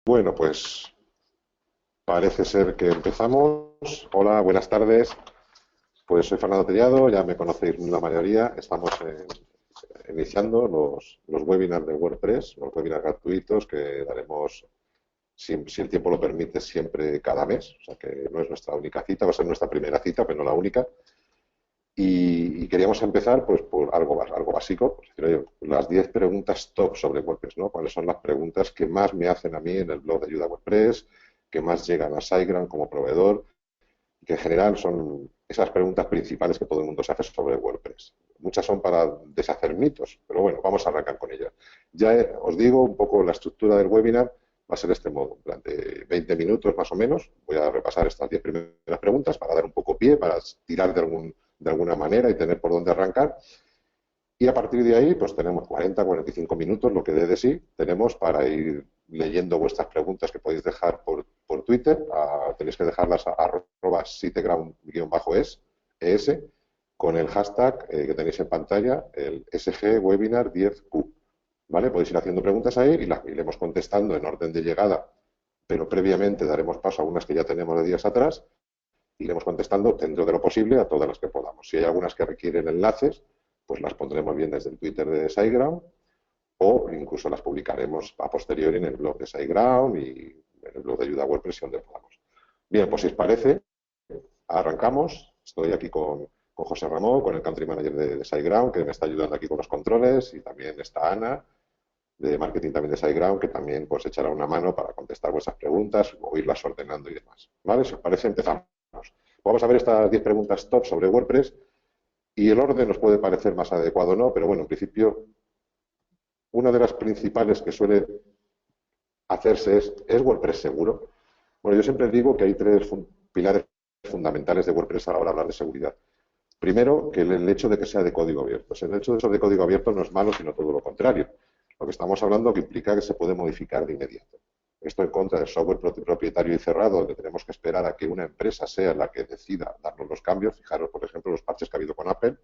Bueno, pues parece ser que empezamos. Hola, buenas tardes. Pues soy Fernando Tellado, ya me conocéis la mayoría. Estamos iniciando los webinars de WordPress, los webinars gratuitos que daremos, si el tiempo lo permite, siempre cada mes. O sea que no es nuestra única cita, va a ser nuestra primera cita, pero no la única. Y queríamos empezar pues por algo básico, pues, decir, oye, las 10 preguntas top sobre WordPress, ¿no? ¿Cuáles son las preguntas que más me hacen a mí en el blog de ayuda a WordPress, que más llegan a SiteGround como proveedor, que en general son esas preguntas principales que todo el mundo se hace sobre WordPress? Muchas son para deshacer mitos, pero bueno, vamos a arrancar con ellas. Ya os digo un poco la estructura del webinar, va a ser de este modo. Durante 20 minutos más o menos voy a repasar estas 10 primeras preguntas para dar un poco pie, para tirar de alguna manera y tener por dónde arrancar. Y a partir de ahí, pues tenemos 40, 45 minutos, lo que dé de sí, tenemos para ir leyendo vuestras preguntas que podéis dejar por Twitter. Tenéis que dejarlas a @siteground_es, con el hashtag que tenéis en pantalla, el SGWebinar 10Q. ¿Vale? Podéis ir haciendo preguntas ahí y las iremos contestando en orden de llegada, pero previamente daremos paso a unas que ya tenemos de días atrás. Iremos contestando dentro de lo posible a todas las que podamos. Si hay algunas que requieren enlaces, pues las pondremos bien desde el Twitter de SiteGround o incluso las publicaremos a posteriori en el blog de SiteGround y en el blog de ayuda a WordPress donde podamos. Bien, pues si os parece, arrancamos. Estoy aquí con José Ramón, con el Country Manager de SiteGround, que me está ayudando aquí con los controles, y también está Ana, de marketing también de SiteGround, que también pues echará una mano para contestar vuestras preguntas o irlas ordenando y demás. ¿Vale? Si os parece, empezamos. Vamos a ver estas 10 preguntas top sobre WordPress y el orden nos puede parecer más adecuado o no, pero bueno, en principio, una de las principales que suele hacerse ¿es WordPress seguro? Bueno, yo siempre digo que hay tres pilares fundamentales de WordPress a la hora de hablar de seguridad. Primero, que el hecho de que sea de código abierto. El hecho de ser de código abierto no es malo, sino todo lo contrario. Lo que estamos hablando que implica que se puede modificar de inmediato. Esto en contra del software propietario y cerrado, donde tenemos que esperar a que una empresa sea la que decida darnos los cambios. Fijaros, por ejemplo, los parches que ha habido con Apple,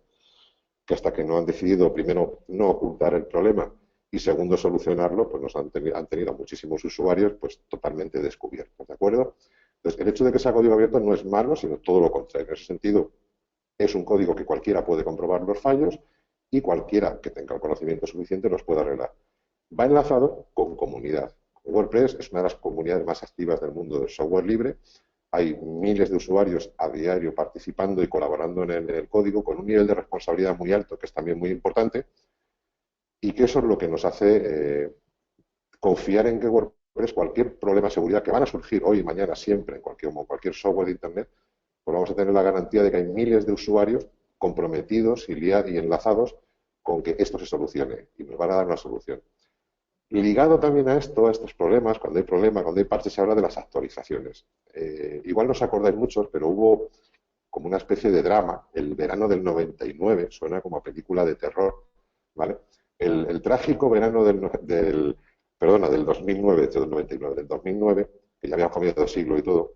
que hasta que no han decidido, primero, no ocultar el problema y segundo, solucionarlo, pues han tenido muchísimos usuarios pues totalmente descubiertos, ¿de acuerdo? Entonces, el hecho de que sea código abierto no es malo, sino todo lo contrario. En ese sentido, es un código que cualquiera puede comprobar los fallos y cualquiera que tenga el conocimiento suficiente los puede arreglar. Va enlazado con comunidad. WordPress es una de las comunidades más activas del mundo del software libre. Hay miles de usuarios a diario participando y colaborando en el código con un nivel de responsabilidad muy alto, que es también muy importante, y que eso es lo que nos hace confiar en que WordPress, cualquier problema de seguridad que van a surgir hoy y mañana siempre en cualquier software de Internet, pues vamos a tener la garantía de que hay miles de usuarios comprometidos y enlazados con que esto se solucione y nos van a dar una solución. Ligado también a esto, a estos problemas, cuando hay problemas, cuando hay parches, se habla de las actualizaciones. Igual no os acordáis muchos, pero hubo como una especie de drama, el verano del 99, suena como a película de terror, ¿vale? El trágico verano del 2009, del 99, del 2009, que ya habíamos comido el siglo y todo,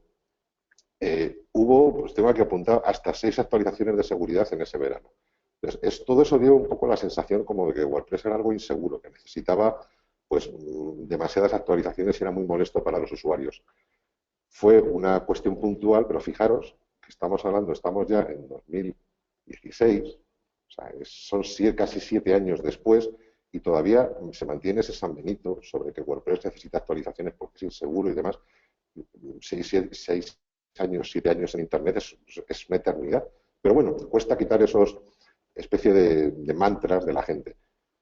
hubo, pues tengo que apuntar, hasta 6 actualizaciones de seguridad en ese verano. Entonces, todo eso dio un poco la sensación como de que WordPress era algo inseguro, que necesitaba pues demasiadas actualizaciones y era muy molesto para los usuarios. Fue una cuestión puntual, pero fijaros que estamos ya en 2016, o sea, son casi 7 años después y todavía se mantiene ese San Benito sobre que WordPress necesita actualizaciones porque es inseguro y demás. 6 años, 7 años en Internet es una eternidad. Pero bueno, cuesta quitar esos especie de mantras de la gente.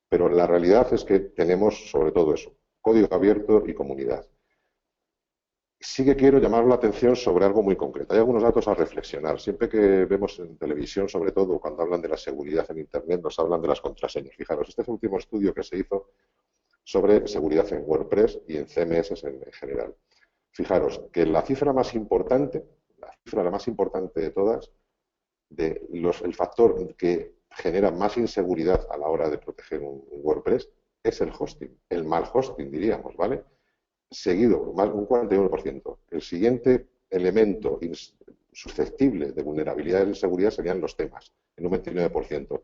Pero la realidad es que tenemos sobre todo eso, código abierto y comunidad. Sí que quiero llamar la atención sobre algo muy concreto. Hay algunos datos a reflexionar. Siempre que vemos en televisión, sobre todo cuando hablan de la seguridad en Internet, nos hablan de las contraseñas. Fijaros, este es el último estudio que se hizo sobre seguridad en WordPress y en CMS en general. Fijaros que la cifra más importante, la más importante de todas, el factor que genera más inseguridad a la hora de proteger un WordPress es el hosting, el mal hosting diríamos, ¿vale? Seguido, más un 41%. El siguiente elemento susceptible de vulnerabilidad de seguridad serían los temas, en un 29%.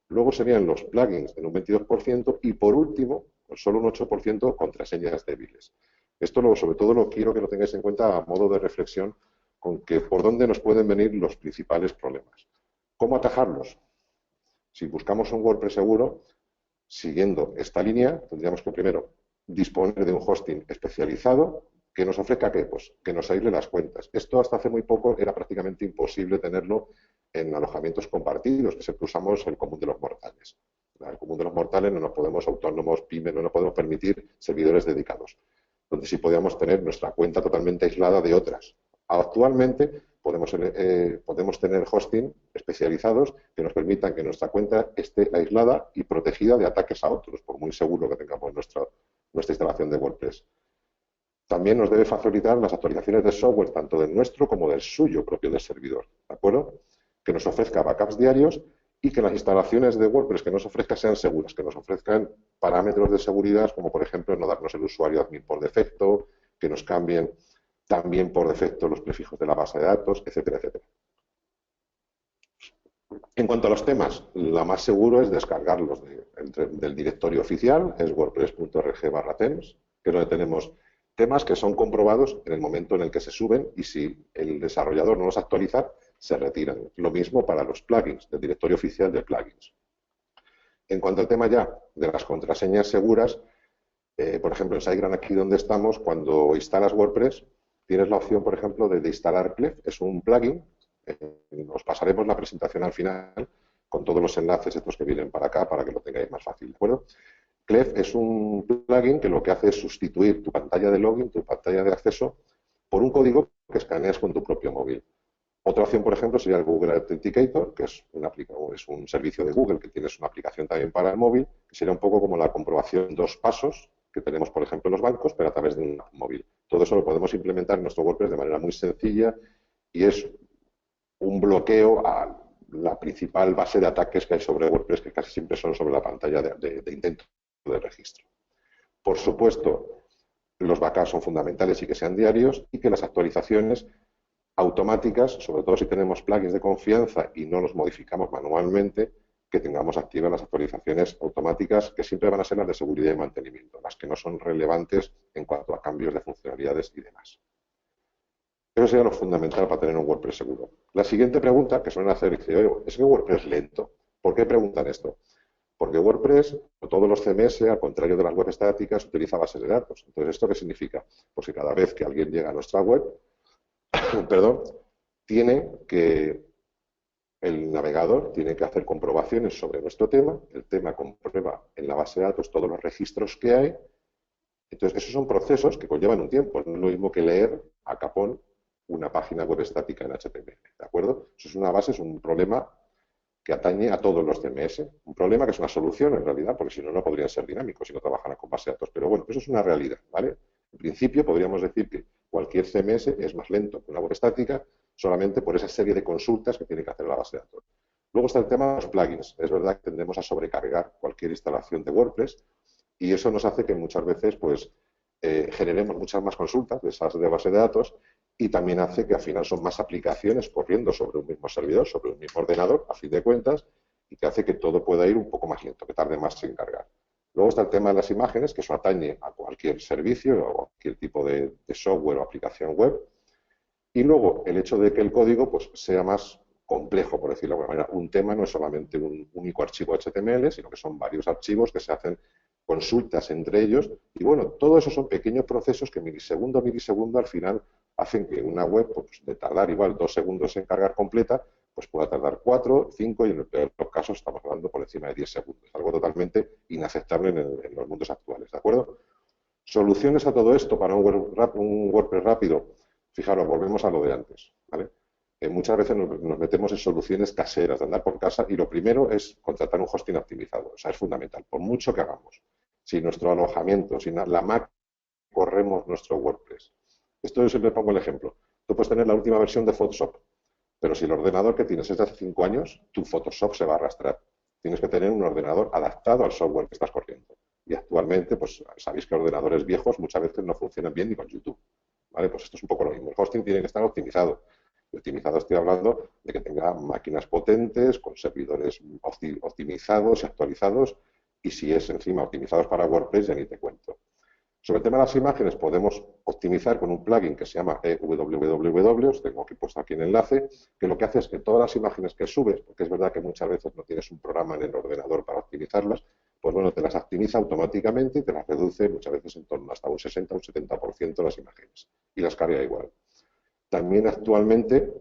Luego serían los plugins, en un 22%, y por último, solo un 8% contraseñas débiles. Esto sobre todo lo quiero que lo tengáis en cuenta a modo de reflexión con que por dónde nos pueden venir los principales problemas. ¿Cómo atajarlos? Si buscamos un WordPress seguro, siguiendo esta línea, tendríamos que primero disponer de un hosting especializado que nos ofrezca ¿qué? Pues que nos aísle las cuentas. Esto hasta hace muy poco era prácticamente imposible tenerlo en alojamientos compartidos, que siempre usamos el común de los mortales. En el común de los mortales no nos podemos, autónomos, pymes, no nos podemos permitir servidores dedicados, donde sí podíamos tener nuestra cuenta totalmente aislada de otras. Actualmente podemos tener hosting especializados que nos permitan que nuestra cuenta esté aislada y protegida de ataques a otros, por muy seguro que tengamos nuestra instalación de WordPress. También nos debe facilitar las actualizaciones de software, tanto del nuestro como del suyo propio del servidor, ¿de acuerdo? Que nos ofrezca backups diarios y que las instalaciones de WordPress que nos ofrezca sean seguras, que nos ofrezcan parámetros de seguridad, como por ejemplo no darnos el usuario admin por defecto, que nos cambien también por defecto los prefijos de la base de datos, etcétera, etcétera. En cuanto a los temas, lo más seguro es descargarlos del directorio oficial, es wordpress.org/themes, que es donde tenemos temas que son comprobados en el momento en el que se suben y si el desarrollador no los actualiza, se retiran. Lo mismo para los plugins, del directorio oficial de plugins. En cuanto al tema ya de las contraseñas seguras, por ejemplo, en SiteGround, aquí donde estamos, cuando instalas WordPress, tienes la opción, por ejemplo, de instalar Clef, es un plugin. Os pasaremos la presentación al final con todos los enlaces estos que vienen para acá para que lo tengáis más fácil, ¿de acuerdo? Clef es un plugin que lo que hace es sustituir tu pantalla de login, tu pantalla de acceso, por un código que escaneas con tu propio móvil. Otra opción, por ejemplo, sería el Google Authenticator, que es un servicio de Google que tienes una aplicación también para el móvil, que sería un poco como la comprobación 2 pasos que tenemos, por ejemplo, en los bancos, pero a través de un móvil. Todo eso lo podemos implementar en nuestro WordPress de manera muy sencilla y es un bloqueo a la principal base de ataques que hay sobre WordPress, que casi siempre son sobre la pantalla de intento de registro. Por supuesto, los backups son fundamentales y que sean diarios y que las actualizaciones automáticas, sobre todo si tenemos plugins de confianza y no los modificamos manualmente, que tengamos activas las actualizaciones automáticas, que siempre van a ser las de seguridad y mantenimiento, las que no son relevantes en cuanto a cambios de funcionalidades y demás. Eso sería lo fundamental para tener un WordPress seguro. La siguiente pregunta que suelen hacer es, ¿es que WordPress es lento? ¿Por qué preguntan esto? Porque WordPress, o todos los CMS, al contrario de las web estáticas, utiliza bases de datos. Entonces, ¿esto qué significa? Pues que cada vez que alguien llega a nuestra web, perdón, el navegador tiene que hacer comprobaciones sobre nuestro tema, el tema comprueba en la base de datos todos los registros que hay. Entonces, esos son procesos que conllevan un tiempo. No es lo mismo que leer a capón una página web estática en HTML, ¿de acuerdo? Eso es una base, es un problema que atañe a todos los CMS. Un problema que es una solución, en realidad, porque si no, no podrían ser dinámicos si no trabajan con base de datos. Pero bueno, eso es una realidad, ¿vale? En principio, podríamos decir que cualquier CMS es más lento que una web estática solamente por esa serie de consultas que tiene que hacer la base de datos. Luego está el tema de los plugins. Es verdad que tendemos a sobrecargar cualquier instalación de WordPress y eso nos hace que muchas veces pues, generemos muchas más consultas de esas de base de datos y también hace que al final son más aplicaciones corriendo sobre un mismo servidor, sobre un mismo ordenador, a fin de cuentas, y que hace que todo pueda ir un poco más lento, que tarde más en cargar. Luego está el tema de las imágenes, que eso atañe a cualquier servicio o a cualquier tipo de software o aplicación web. Y luego el hecho de que el código pues, sea más complejo, por decirlo de alguna manera. Un tema no es solamente un único archivo HTML, sino que son varios archivos que se hacen consultas entre ellos. Y bueno, todo eso son pequeños procesos que milisegundo a milisegundo al final hacen que una web, pues, de tardar igual 2 segundos en cargar completa, pues pueda tardar 4, 5 y en el peor de los casos estamos hablando por encima de 10 segundos. Algo totalmente inaceptable en los mundos actuales, ¿de acuerdo? Soluciones a todo esto para un WordPress rápido. Fijaros, volvemos a lo de antes, ¿vale? Muchas veces nos metemos en soluciones caseras, de andar por casa, y lo primero es contratar un hosting optimizado. O sea, es fundamental, por mucho que hagamos. Si nuestro alojamiento, si la Mac corremos nuestro WordPress. Esto yo siempre pongo el ejemplo. Tú puedes tener la última versión de Photoshop, pero si el ordenador que tienes es de hace 5 años, tu Photoshop se va a arrastrar. Tienes que tener un ordenador adaptado al software que estás corriendo. Y actualmente, pues sabéis que ordenadores viejos muchas veces no funcionan bien ni con YouTube. ¿Vale? Pues esto es un poco lo mismo. El hosting tiene que estar optimizado. Y optimizado estoy hablando de que tenga máquinas potentes, con servidores optimizados y actualizados, y si es encima optimizados para WordPress, ya ni te cuento. Sobre el tema de las imágenes podemos optimizar con un plugin que se llama www, os tengo aquí puesto aquí el enlace, que lo que hace es que todas las imágenes que subes, porque es verdad que muchas veces no tienes un programa en el ordenador para optimizarlas, pues bueno, te las optimiza automáticamente y te las reduce muchas veces en torno hasta un 60 o un 70% las imágenes y las carga igual. También actualmente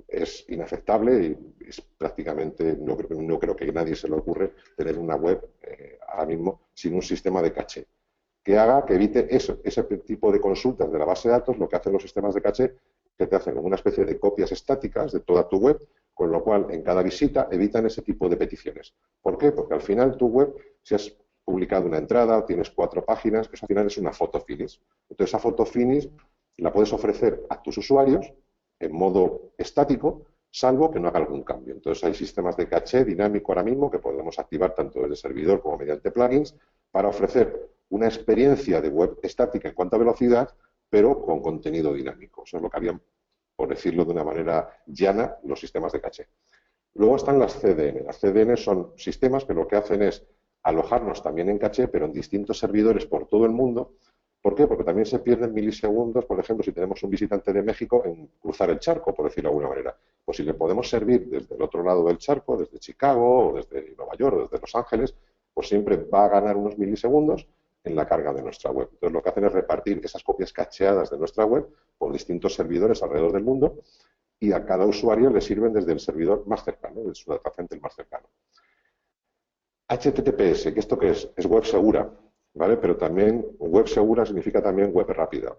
es inaceptable y es prácticamente, no creo que a nadie se le ocurre tener una web ahora mismo sin un sistema de caché que haga, que evite eso, ese tipo de consultas de la base de datos. Lo que hacen los sistemas de caché, que te hacen como una especie de copias estáticas de toda tu web, con lo cual en cada visita evitan ese tipo de peticiones. ¿Por qué? Porque al final tu web, si has publicado una entrada o tienes 4 páginas, eso al final es una foto finish. Entonces esa foto finish la puedes ofrecer a tus usuarios en modo estático, salvo que no haga algún cambio. Entonces hay sistemas de caché dinámico ahora mismo que podemos activar tanto desde el servidor como mediante plugins para ofrecer una experiencia de web estática en cuanto a velocidad, pero con contenido dinámico. Eso es lo que harían, por decirlo de una manera llana, los sistemas de caché. Luego están las CDN. Las CDN son sistemas que lo que hacen es alojarnos también en caché, pero en distintos servidores por todo el mundo. ¿Por qué? Porque también se pierden milisegundos, por ejemplo, si tenemos un visitante de México en cruzar el charco, por decirlo de alguna manera. Pues si le podemos servir desde el otro lado del charco, desde Chicago, o desde Nueva York, o desde Los Ángeles, pues siempre va a ganar unos milisegundos en la carga de nuestra web. Entonces lo que hacen es repartir esas copias cacheadas de nuestra web por distintos servidores alrededor del mundo y a cada usuario le sirven desde el servidor más cercano, de su data center más cercano. HTTPS, ¿que esto qué es? Es web segura, ¿vale? Pero también web segura significa también web rápida.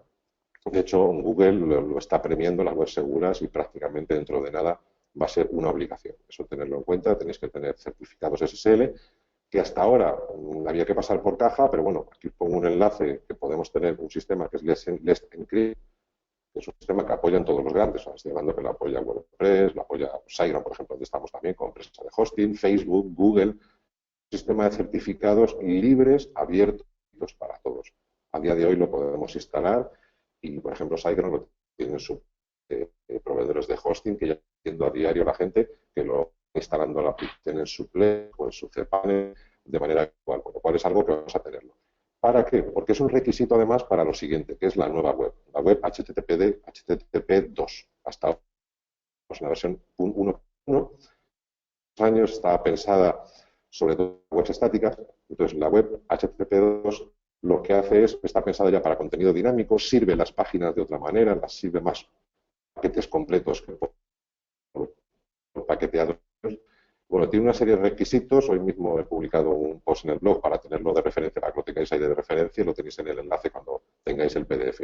De hecho, Google lo está premiando las webs seguras y prácticamente dentro de nada va a ser una obligación. Eso tenerlo en cuenta, tenéis que tener certificados SSL, que hasta ahora había que pasar por caja, pero bueno, aquí pongo un enlace que podemos tener un sistema que es Let's Encrypt, que es un sistema que apoya en todos los grandes. O sea, estoy hablando que lo apoya WordPress, lo apoya SiteGround, por ejemplo, donde estamos también con empresas de hosting, Facebook, Google, sistema de certificados libres, abiertos para todos. A día de hoy lo podemos instalar y, por ejemplo, SiteGround lo tienen sus proveedores de hosting que ya viendo a diario la gente que lo instalando la aplicación en su Play o en su cPanel de manera actual, con lo cual es algo que vamos a tenerlo. ¿Para qué? Porque es un requisito además para lo siguiente, que es la nueva web, la web HTTP2. Hasta ahora es una versión 1.1. Años estaba pensada sobre todo en webs estáticas. Entonces la web HTTP2 lo que hace es, está pensada ya para contenido dinámico, sirve las páginas de otra manera, las sirve más paquetes completos que paqueteados. Bueno, tiene una serie de requisitos. Hoy mismo he publicado un post en el blog para tenerlo de referencia, para que lo tengáis ahí de referencia, y lo tenéis en el enlace cuando tengáis el PDF.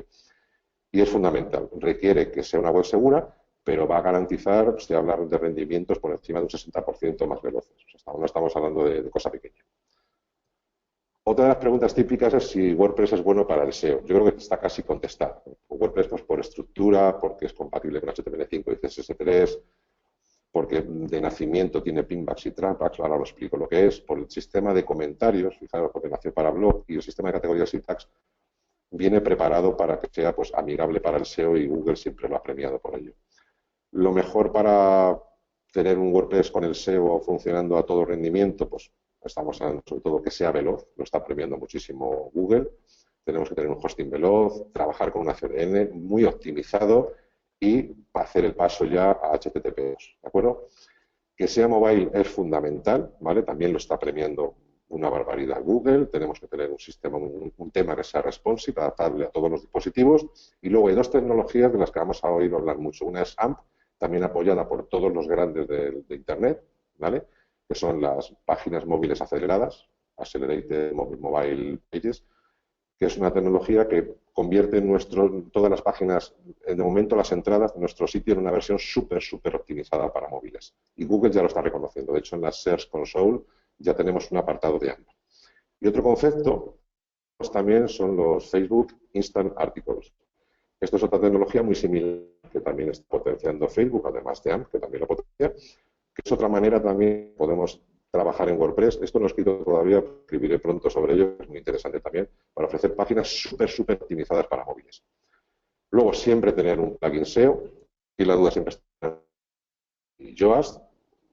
Y es fundamental. Requiere que sea una web segura, pero va a garantizar, estoy hablando de rendimientos por encima de un 60% más veloces. O sea, no estamos hablando de cosa pequeña. Otra de las preguntas típicas es si WordPress es bueno para el SEO. Yo creo que está casi contestado. WordPress, pues, por estructura, porque es compatible con HTML5 y CSS3, porque de nacimiento tiene pinbacks y trackbacks, ahora lo explico lo que es, por el sistema de comentarios, fijaros, porque nació para blog, y el sistema de categorías y tags viene preparado para que sea, pues, amigable para el SEO, y Google siempre lo ha premiado por ello. Lo mejor para tener un WordPress con el SEO funcionando a todo rendimiento, pues estamos hablando sobre todo que sea veloz, lo está premiando muchísimo Google. Tenemos que tener un hosting veloz, trabajar con una CDN muy optimizado y hacer el paso ya a HTTP2, ¿de acuerdo? Que sea mobile es fundamental, ¿vale? También lo está premiando una barbaridad Google. Tenemos que tener un sistema, un tema que sea responsive, adaptable a todos los dispositivos. Y luego hay dos tecnologías de las que vamos a oír hablar mucho. Una es AMP, también apoyada por todos los grandes de Internet, ¿vale? Que son las páginas móviles aceleradas, Accelerated Mobile Pages, que es una tecnología que convierte todas las páginas, de momento las entradas de nuestro sitio, en una versión súper optimizada para móviles. Y Google ya lo está reconociendo. De hecho, en la Search Console ya tenemos un apartado de AMP. Y otro concepto también son los Facebook Instant Articles. Esto es otra tecnología muy similar que también está potenciando Facebook, además de AMP, que también lo potencia, que es otra manera también podemos trabajar en WordPress. Esto no he escrito todavía, escribiré pronto sobre ello, es muy interesante también, para ofrecer páginas súper optimizadas para móviles. Luego, siempre tener un plugin SEO, y la duda siempre está en Yoast.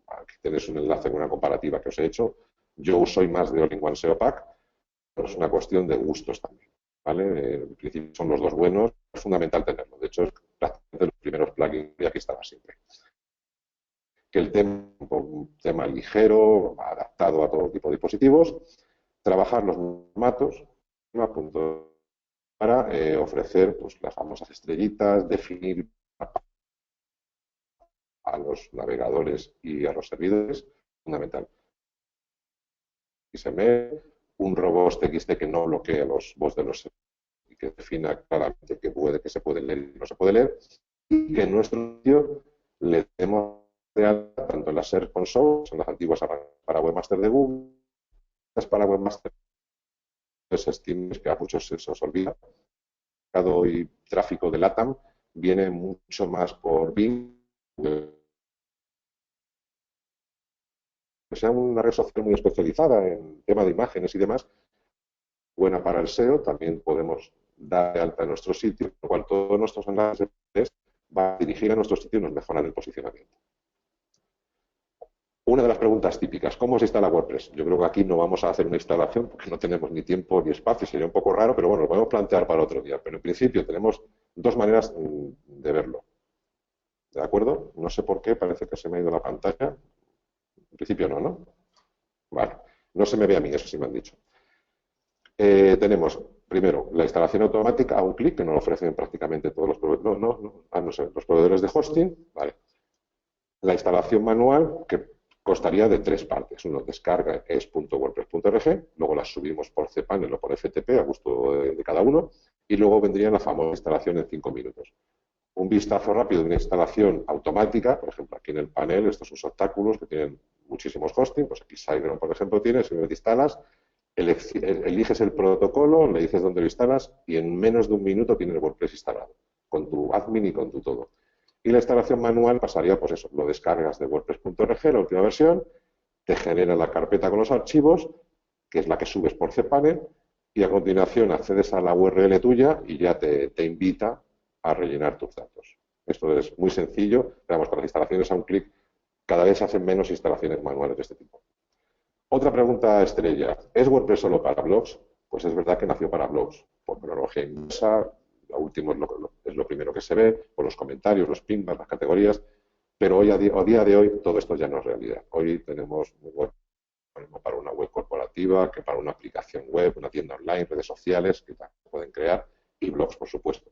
Aquí tenéis un enlace con una comparativa que os he hecho. Yo soy más de All-in-One SEO Pack, pero es una cuestión de gustos también, ¿vale? En principio son los dos buenos, es fundamental tenerlo. De hecho, es prácticamente los primeros plugins que aquí estaba siempre. Que el tema, un tema ligero, adaptado a todo tipo de dispositivos, trabajar los formatos para ofrecer pues, las famosas estrellitas, definir a los navegadores y a los servidores, fundamental. XML, un robot TXT que no bloquee los bots de los servidores y que defina claramente que se puede leer y no se puede leer, y que en nuestro sitio le demos de alta tanto en las Search Console, son las antiguas para Webmaster de Google, las para Webmaster de Steam, que a muchos se os olvida. Y tráfico de LATAM viene mucho más por Bing, que sea una red social muy especializada en tema de imágenes y demás, buena para el SEO, también podemos dar de alta en nuestro sitio, con lo cual todos nuestros enlaces van a dirigir a nuestro sitio y nos mejoran el posicionamiento. Una de las preguntas típicas, ¿cómo se instala WordPress? Yo creo que aquí no vamos a hacer una instalación porque no tenemos ni tiempo ni espacio, sería un poco raro, pero bueno, lo podemos plantear para otro día. Pero en principio tenemos dos maneras de verlo. ¿De acuerdo? No sé por qué, parece que se me ha ido la pantalla. En principio no, ¿no? Vale. No se me ve a mí, eso sí me han dicho. Tenemos, primero, la instalación automática a un clic, que nos lo ofrecen prácticamente todos los proveedores. No sé, los proveedores de hosting. Vale. La instalación manual, que constaría de tres partes. Uno, descarga es.wordpress.org, luego las subimos por cPanel o por FTP, a gusto de cada uno, y luego vendría la famosa instalación en 5 minutos. Un vistazo rápido de una instalación automática, por ejemplo, aquí en el panel, estos son obstáculos que tienen muchísimos hosting, pues aquí SiteGround, por ejemplo, tienes, si lo instalas, eliges el protocolo, le dices dónde lo instalas y en menos de un minuto tienes WordPress instalado, con tu admin y con tu todo. Y la instalación manual pasaría, pues eso, lo descargas de WordPress.org, la última versión, te genera la carpeta con los archivos, que es la que subes por cPanel, y a continuación accedes a la URL tuya y ya te invita a rellenar tus datos. Esto es muy sencillo, veamos, con las instalaciones a un clic, cada vez se hacen menos instalaciones manuales de este tipo. Otra pregunta estrella, ¿es WordPress solo para blogs? Pues es verdad que nació para blogs, por cronología inversa, lo último es lo primero que se ve, por los comentarios, los pingmas, las categorías, pero hoy a día de hoy todo esto ya no es realidad. Hoy tenemos web para una web corporativa, que para una aplicación web, una tienda online, redes sociales, que pueden crear, y blogs, por supuesto.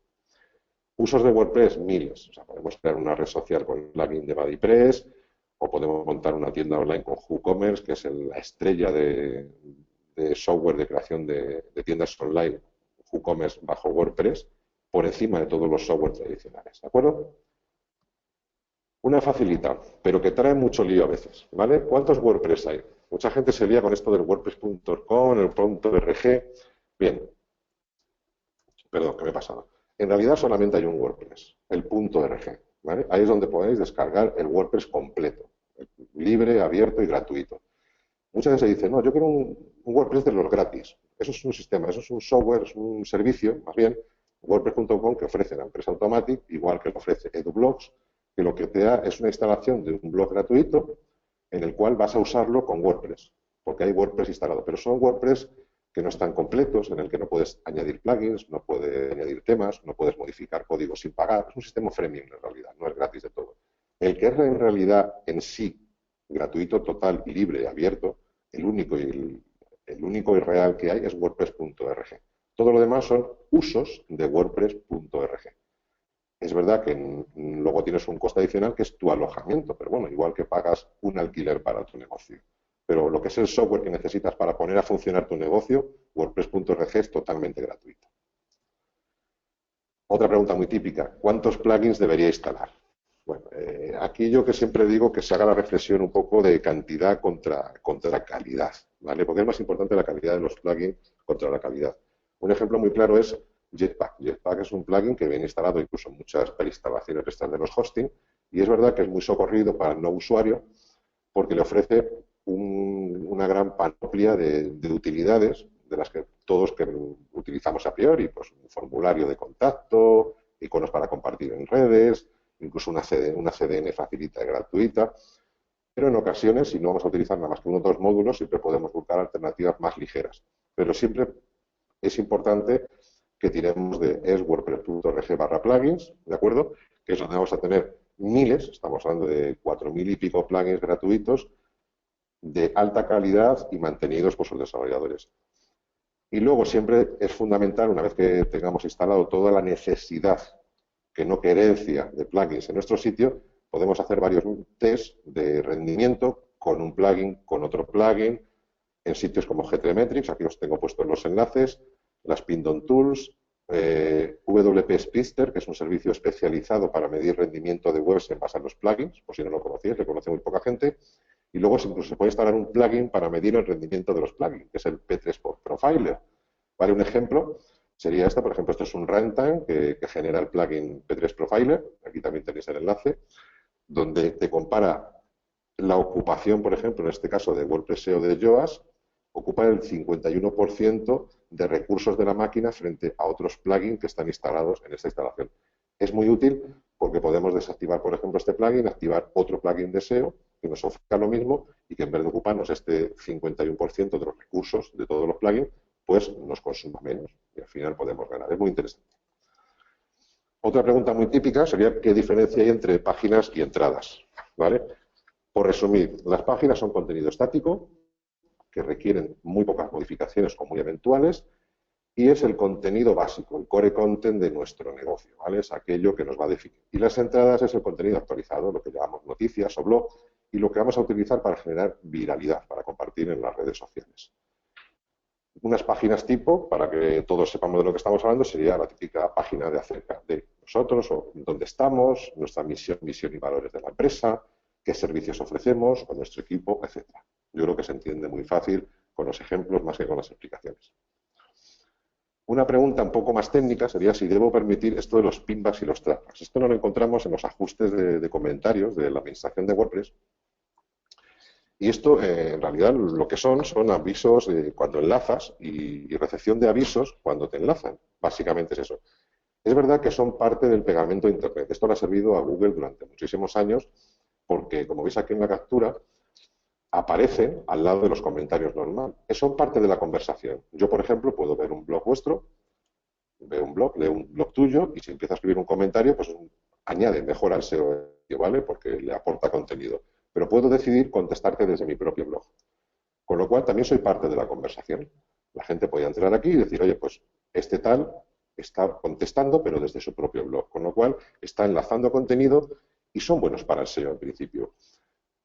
Usos de WordPress, miles. O sea, podemos crear una red social con el plugin de BuddyPress, o podemos montar una tienda online con WooCommerce, que es la estrella de software de creación de tiendas online, WooCommerce bajo WordPress, por encima de todos los software tradicionales. ¿De acuerdo? Una facilita, pero que trae mucho lío a veces. ¿Vale? ¿Cuántos WordPress hay? Mucha gente se lía con esto del WordPress.com, el .org. Bien. Perdón, que me he pasado. En realidad solamente hay un WordPress, el .org. ¿Vale? Ahí es donde podéis descargar el WordPress completo, libre, abierto y gratuito. Muchas veces se dice, no, yo quiero un WordPress de los gratis. Eso es un sistema, eso es un software, es un servicio, más bien, WordPress.com que ofrece la empresa Automatic, igual que lo ofrece EduBlogs, que lo que te da es una instalación de un blog gratuito en el cual vas a usarlo con WordPress, porque hay WordPress instalado, pero son WordPress que no están completos, en el que no puedes añadir plugins, no puedes añadir temas, no puedes modificar código sin pagar. Es un sistema freemium en realidad, no es gratis de todo. El que es en realidad en sí gratuito, total, libre y abierto, el único y real que hay es WordPress.org. Todo lo demás son usos de WordPress.org. Es verdad que luego tienes un coste adicional que es tu alojamiento, pero bueno, igual que pagas un alquiler para tu negocio. Pero lo que es el software que necesitas para poner a funcionar tu negocio, WordPress.org es totalmente gratuito. Otra pregunta muy típica, ¿cuántos plugins debería instalar? Bueno, aquí yo que siempre digo que se haga la reflexión un poco de cantidad contra calidad, ¿vale? Porque es más importante la calidad de los plugins contra la calidad. Un ejemplo muy claro es Jetpack. Jetpack es un plugin que viene instalado incluso en muchas preinstalaciones que están de los hosting y es verdad que es muy socorrido para el no usuario porque le ofrece una gran panoplia de utilidades de las que todos que utilizamos a priori, pues un formulario de contacto, iconos para compartir en redes, incluso una CDN facilita y gratuita, pero en ocasiones, si no vamos a utilizar nada más que uno o dos módulos, siempre podemos buscar alternativas más ligeras. Pero siempre es importante que tiremos de es wordpress.org/plugins, ¿de acuerdo? Que es donde vamos a tener miles, estamos hablando de 4.000 y pico plugins gratuitos de alta calidad y mantenidos por sus desarrolladores. Y luego siempre es fundamental, una vez que tengamos instalado toda la necesidad, que no querencia de plugins en nuestro sitio, podemos hacer varios tests de rendimiento con un plugin, con otro plugin, en sitios como GTmetrix, aquí os tengo puestos los enlaces, las Pindon Tools, WP Spister, que es un servicio especializado para medir rendimiento de webs en base a los plugins, por si no lo conocéis, le conoce muy poca gente. Y luego incluso se puede instalar un plugin para medir el rendimiento de los plugins, que es el P3 Profiler. ¿Vale? Un ejemplo sería esto, por ejemplo, esto es un runtime que genera el plugin P3 Profiler, aquí también tenéis el enlace, donde te compara la ocupación, por ejemplo, en este caso de WordPress SEO de Yoast, ocupa el 51% de recursos de la máquina frente a otros plugins que están instalados en esta instalación. Es muy útil porque podemos desactivar, por ejemplo, este plugin, activar otro plugin de SEO que nos ofrezca lo mismo y que en vez de ocuparnos este 51% de los recursos de todos los plugins, pues nos consuma menos y al final podemos ganar. Es muy interesante. Otra pregunta muy típica sería qué diferencia hay entre páginas y entradas, ¿vale? Por resumir, las páginas son contenido estático que requieren muy pocas modificaciones o muy eventuales y es el contenido básico, el core content de nuestro negocio, ¿vale? Es aquello que nos va a definir. Y las entradas es el contenido actualizado, lo que llamamos noticias o blog, y lo que vamos a utilizar para generar viralidad, para compartir en las redes sociales. Unas páginas tipo, para que todos sepamos de lo que estamos hablando, sería la típica página de acerca de nosotros, o dónde estamos, nuestra misión y valores de la empresa, qué servicios ofrecemos, con nuestro equipo, etcétera. Yo creo que se entiende muy fácil con los ejemplos más que con las explicaciones. Una pregunta un poco más técnica sería si debo permitir esto de los pinbacks y los trapbacks. Esto no lo encontramos en los ajustes de comentarios de la administración de WordPress. Y esto, en realidad, lo que son avisos cuando enlazas y recepción de avisos cuando te enlazan. Básicamente es eso. Es verdad que son parte del pegamento de Internet. Esto le ha servido a Google durante muchísimos años porque, como veis aquí en la captura, aparecen al lado de los comentarios normales. Son parte de la conversación. Yo, por ejemplo, puedo ver un blog vuestro, veo un blog, leo un blog tuyo y si empieza a escribir un comentario, pues añade, mejora el SEO, ¿vale? Porque le aporta contenido. Pero puedo decidir contestarte desde mi propio blog. Con lo cual, también soy parte de la conversación. La gente puede entrar aquí y decir, oye, pues este tal está contestando, pero desde su propio blog. Con lo cual, está enlazando contenido y son buenos para el SEO en principio.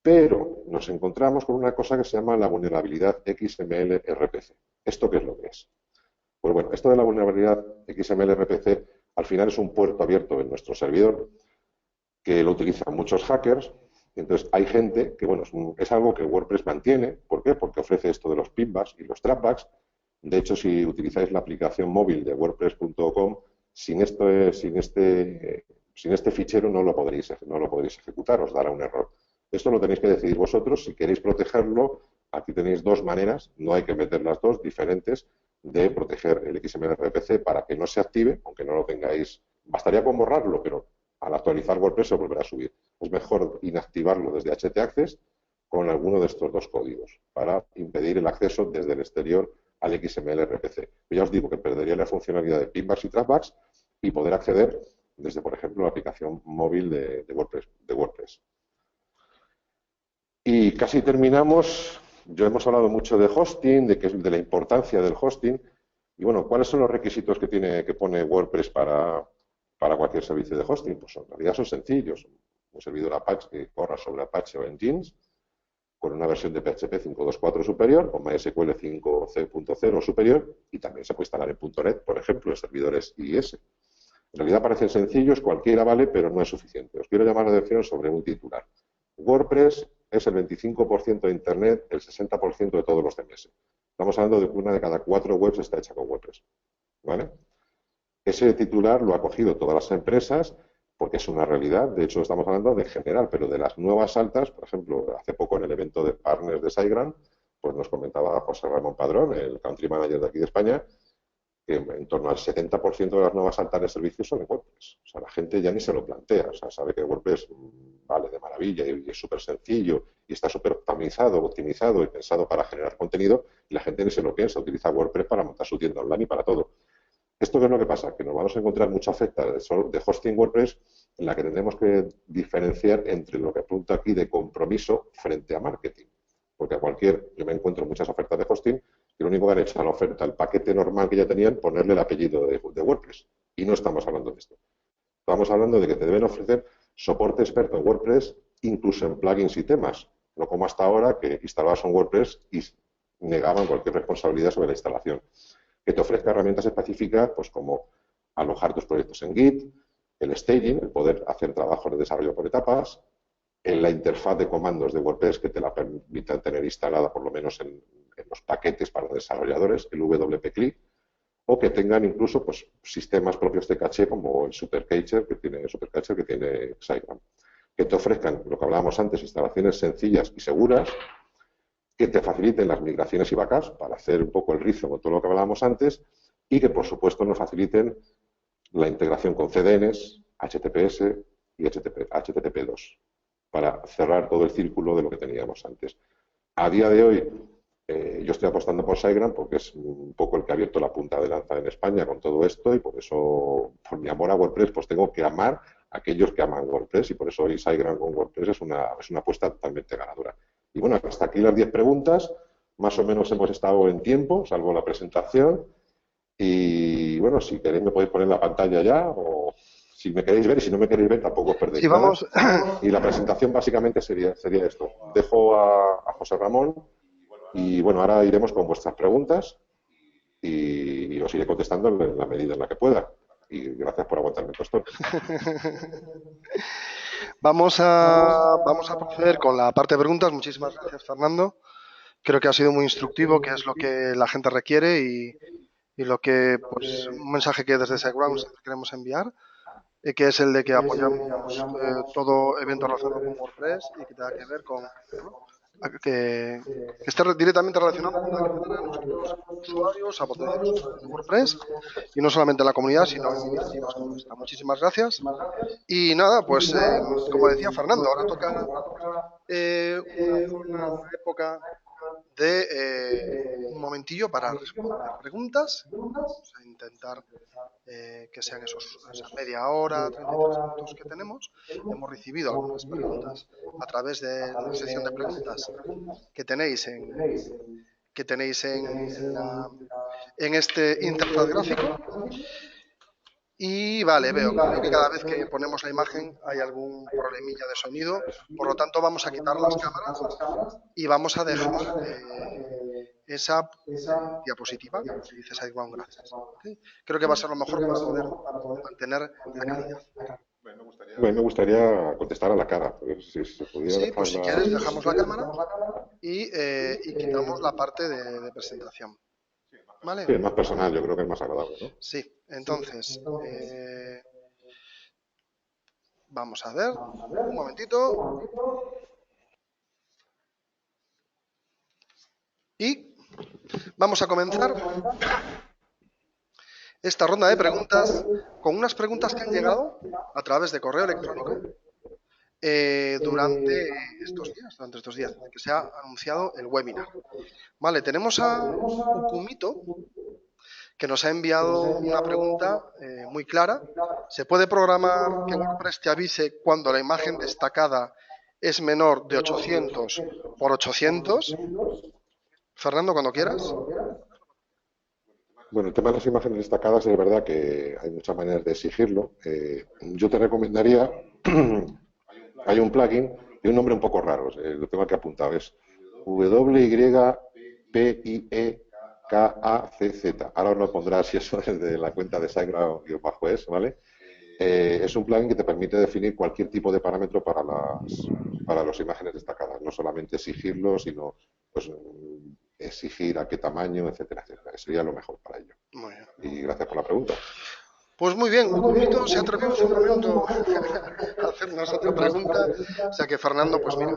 Pero nos encontramos con una cosa que se llama la vulnerabilidad XML-RPC. ¿Esto qué es lo que es? Pues bueno, esto de la vulnerabilidad XML-RPC al final es un puerto abierto en nuestro servidor que lo utilizan muchos hackers. Entonces hay gente que, bueno, es algo que WordPress mantiene. ¿Por qué? Porque ofrece esto de los pinbacks y los trapbacks. De hecho, si utilizáis la aplicación móvil de wordpress.com, sin este fichero no lo podréis ejecutar, os dará un error. Esto lo tenéis que decidir vosotros. Si queréis protegerlo, aquí tenéis dos maneras, no hay que meter las dos diferentes, de proteger el XML-RPC para que no se active, aunque no lo tengáis. Bastaría con borrarlo, pero al actualizar WordPress se volverá a subir. Es mejor inactivarlo desde htaccess con alguno de estos dos códigos para impedir el acceso desde el exterior al XML-RPC. Ya os digo que perdería la funcionalidad de pinbacks y trapbacks y poder acceder desde, por ejemplo, la aplicación móvil de WordPress. Y casi terminamos. Yo hemos hablado mucho de hosting, de la importancia del hosting. Y bueno, ¿cuáles son los requisitos que pone WordPress para cualquier servicio de hosting? Pues en realidad son sencillos. Un servidor Apache que corra sobre Apache o Nginx, con una versión de PHP 5.2.4 superior o MySQL 5.c.0 superior, y también se puede instalar en .NET, por ejemplo, en servidores IIS. En realidad parecen sencillos, cualquiera vale, pero no es suficiente. Os quiero llamar la atención sobre un titular. WordPress es el 25% de Internet, el 60% de todos los CMS. Estamos hablando de que una de cada 4 webs está hecha con WordPress, ¿vale? Ese titular lo ha cogido todas las empresas porque es una realidad. De hecho, estamos hablando de general, pero de las nuevas altas, por ejemplo, hace poco en el evento de partners de SiteGround, pues nos comentaba José Ramón Padrón, el country manager de aquí de España, que en torno al 70% de las nuevas altas de servicios son en WordPress. O sea, la gente ya ni se lo plantea. O sea, sabe que WordPress vale de maravilla y es súper sencillo y está súper optimizado y pensado para generar contenido, y la gente ni se lo piensa. Utiliza WordPress para montar su tienda online y para todo. ¿Esto qué es lo que pasa? Que nos vamos a encontrar mucha oferta de hosting WordPress en la que tendremos que diferenciar entre lo que apunta aquí de compromiso frente a marketing. Porque yo me encuentro muchas ofertas de hosting y lo único que han hecho a la oferta, el paquete normal que ya tenían, ponerle el apellido de WordPress. Y no estamos hablando de esto. Estamos hablando de que te deben ofrecer soporte experto en WordPress, incluso en plugins y temas. No como hasta ahora, que instalabas un WordPress y negaban cualquier responsabilidad sobre la instalación. Que te ofrezca herramientas específicas, pues como alojar tus proyectos en Git, el staging, el poder hacer trabajos de desarrollo por etapas, en la interfaz de comandos de WordPress que te la permitan tener instalada por lo menos en los paquetes para los desarrolladores, el WP-Click, o que tengan incluso pues, sistemas propios de caché como el Supercacher que tiene SiteGround. Que te ofrezcan, lo que hablábamos antes, instalaciones sencillas y seguras, que te faciliten las migraciones y backups para hacer un poco el rizo con todo lo que hablábamos antes y que, por supuesto, nos faciliten la integración con CDNs, HTTPS y HTTP2 para cerrar todo el círculo de lo que teníamos antes. A día de hoy, yo estoy apostando por SiteGround porque es un poco el que ha abierto la punta de lanza en España con todo esto y por eso, por mi amor a WordPress, pues tengo que amar a aquellos que aman WordPress y por eso hoy SiteGround con WordPress es una apuesta totalmente ganadora. Y bueno, hasta aquí las 10 preguntas. Más o menos hemos estado en tiempo, salvo la presentación. Y bueno, si queréis me podéis poner la pantalla ya o si me queréis ver y si no me queréis ver tampoco os perdéis Sí, nada. vamos. Y la presentación básicamente sería esto. Dejo a José Ramón y bueno, ahora iremos con vuestras preguntas y os iré contestando en la medida en la que pueda. Y gracias por aguantarme el tostón. Vamos a proceder con la parte de preguntas. Muchísimas gracias, Fernando. Creo que ha sido muy instructivo, que es lo que la gente requiere y lo que, pues, un mensaje que desde SiteGround queremos enviar, que es el de que apoyamos todo evento relacionado con WordPress y que tenga que ver con, bueno, que esté directamente relacionado con ayudar a nuestros usuarios a potenciar los usuarios de WordPress y no solamente en la comunidad, sino en iniciativas como esta. Muchísimas gracias. Y nada, pues como decía Fernando, ahora toca una época de un momentillo para responder preguntas. Vamos a intentar que sean esa media hora, 33 minutos que tenemos. Hemos recibido algunas preguntas a través de la sección de preguntas que tenéis en este interfaz gráfico. Y vale, veo que cada vez que ponemos la imagen hay algún problemilla de sonido, por lo tanto vamos a quitar las cámaras y vamos a dejar esa diapositiva que dice SiteGround gracias. ¿Okay? Creo que va a ser lo mejor para poder mantener la calidad. Me gustaría contestar a la cara. Si se pudiera Sí, dejar pues si quieres dejamos la cámara y quitamos la parte de presentación. ¿Vale? Sí, es más personal, yo creo que es más agradable, ¿no? Sí, entonces vamos a ver, un momentito. Y vamos a comenzar esta ronda de preguntas con unas preguntas que han llegado a través de correo electrónico durante estos días, que se ha anunciado el webinar. Vale, tenemos a Ukumito, que nos ha enviado una pregunta muy clara. ¿Se puede programar que WordPress te avise cuando la imagen destacada es menor de 800 por 800? Fernando, cuando quieras. Bueno, el tema de las imágenes destacadas es verdad que hay muchas maneras de exigirlo. Yo te recomendaría, hay un plugin de un nombre un poco raro, lo tengo aquí apuntado, es WYPIEKACZ. Ahora os lo pondrá si eso es de la cuenta de SiteGround-es, ¿vale? Es un plugin que te permite definir cualquier tipo de parámetro para las imágenes destacadas, no solamente exigirlo, sino pues, exigir a qué tamaño, etcétera, etcétera. Que sería lo mejor para ello. Muy bien. Y gracias por la pregunta. Pues muy bien, Ukumito se atrevió en su momento a hacernos otra pregunta. O sea que Fernando, pues mira,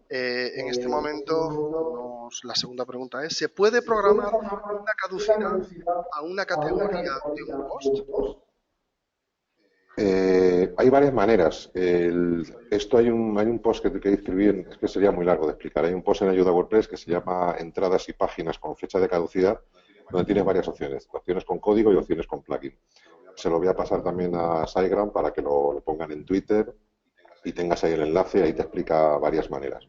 en este momento la segunda pregunta es, ¿se puede programar una caducidad a una categoría de un post? Hay varias maneras. Hay un post que escribí, es que sería muy largo de explicar. Hay un post en Ayuda a WordPress que se llama Entradas y páginas con fecha de caducidad donde tienes varias opciones, opciones con código y opciones con plugin. Se lo voy a pasar también a SiteGround para que lo pongan en Twitter y tengas ahí el enlace, ahí te explica varias maneras.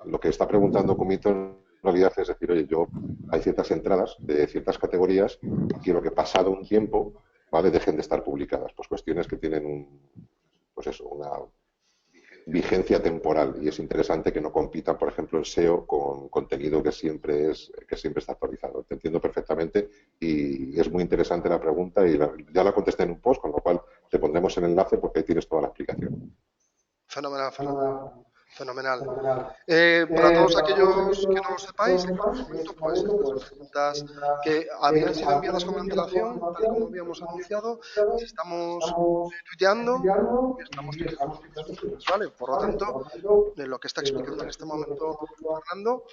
Lo que está preguntando Kumito en realidad es decir, oye, yo hay ciertas entradas de ciertas categorías y quiero que pasado un tiempo, ¿vale? Dejen de estar publicadas. Pues cuestiones que tienen pues eso, una vigencia temporal y es interesante que no compitan, por ejemplo, en SEO con contenido que siempre está actualizado. Te entiendo perfectamente y es muy interesante la pregunta y ya la contesté en un post, con lo cual te pondremos el enlace porque ahí tienes toda la explicación. Fenomenal, Fernando. Fenomenal. Para todos aquellos que no lo sepáis, os comento, pues estas preguntas que habían sido enviadas con antelación, tal y como habíamos anunciado, las estamos tuiteando y estamos teniendo respuestas, ¿vale? Por lo tanto, lo que está explicando en este momento Fernando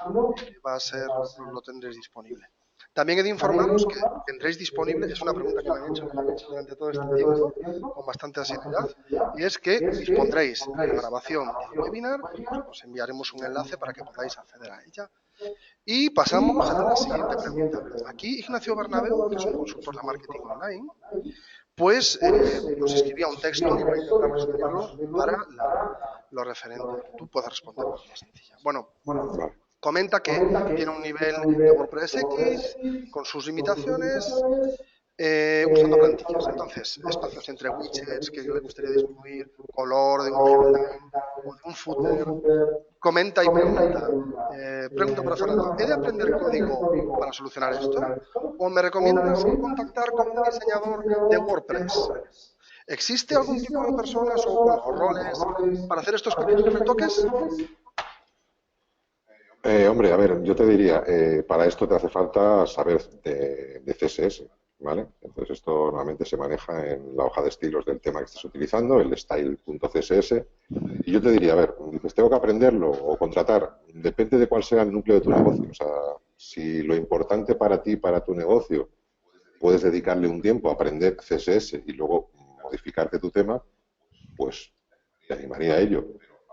va a ser, lo tendréis disponible. También he de informaros que tendréis disponible, es una pregunta que me han hecho durante todo este tiempo, con bastante asiduidad, y es que dispondréis de la grabación del webinar, os enviaremos un enlace para que podáis acceder a ella. Y pasamos a la siguiente pregunta. Aquí Ignacio Bernabeu, que es un consultor de marketing online, pues nos escribía un texto, voy a intentar resumirlo para lo referente, que tú puedas responder de forma sencilla. Bueno, comenta que tiene un nivel de WordPress X, con sus limitaciones, usando plantillas. Entonces, espacios entre widgets que le gustaría disminuir, color de un headline o de un footer. Comenta y pregunta. Pregunta para Fernando, ¿he de aprender código para solucionar esto? ¿O me recomiendas contactar con un diseñador de WordPress? ¿Existe algún tipo de personas o, bueno, o roles para hacer estos pequeños retoques? Hombre, a ver, yo te diría, para esto te hace falta saber de CSS, ¿vale? Entonces esto normalmente se maneja en la hoja de estilos del tema que estés utilizando, el style.css, y yo te diría, a ver, dices, tengo que aprenderlo o contratar, depende de cuál sea el núcleo de tu negocio, o sea, si lo importante para ti, para tu negocio, puedes dedicarle un tiempo a aprender CSS y luego modificarte tu tema, pues te animaría a ello.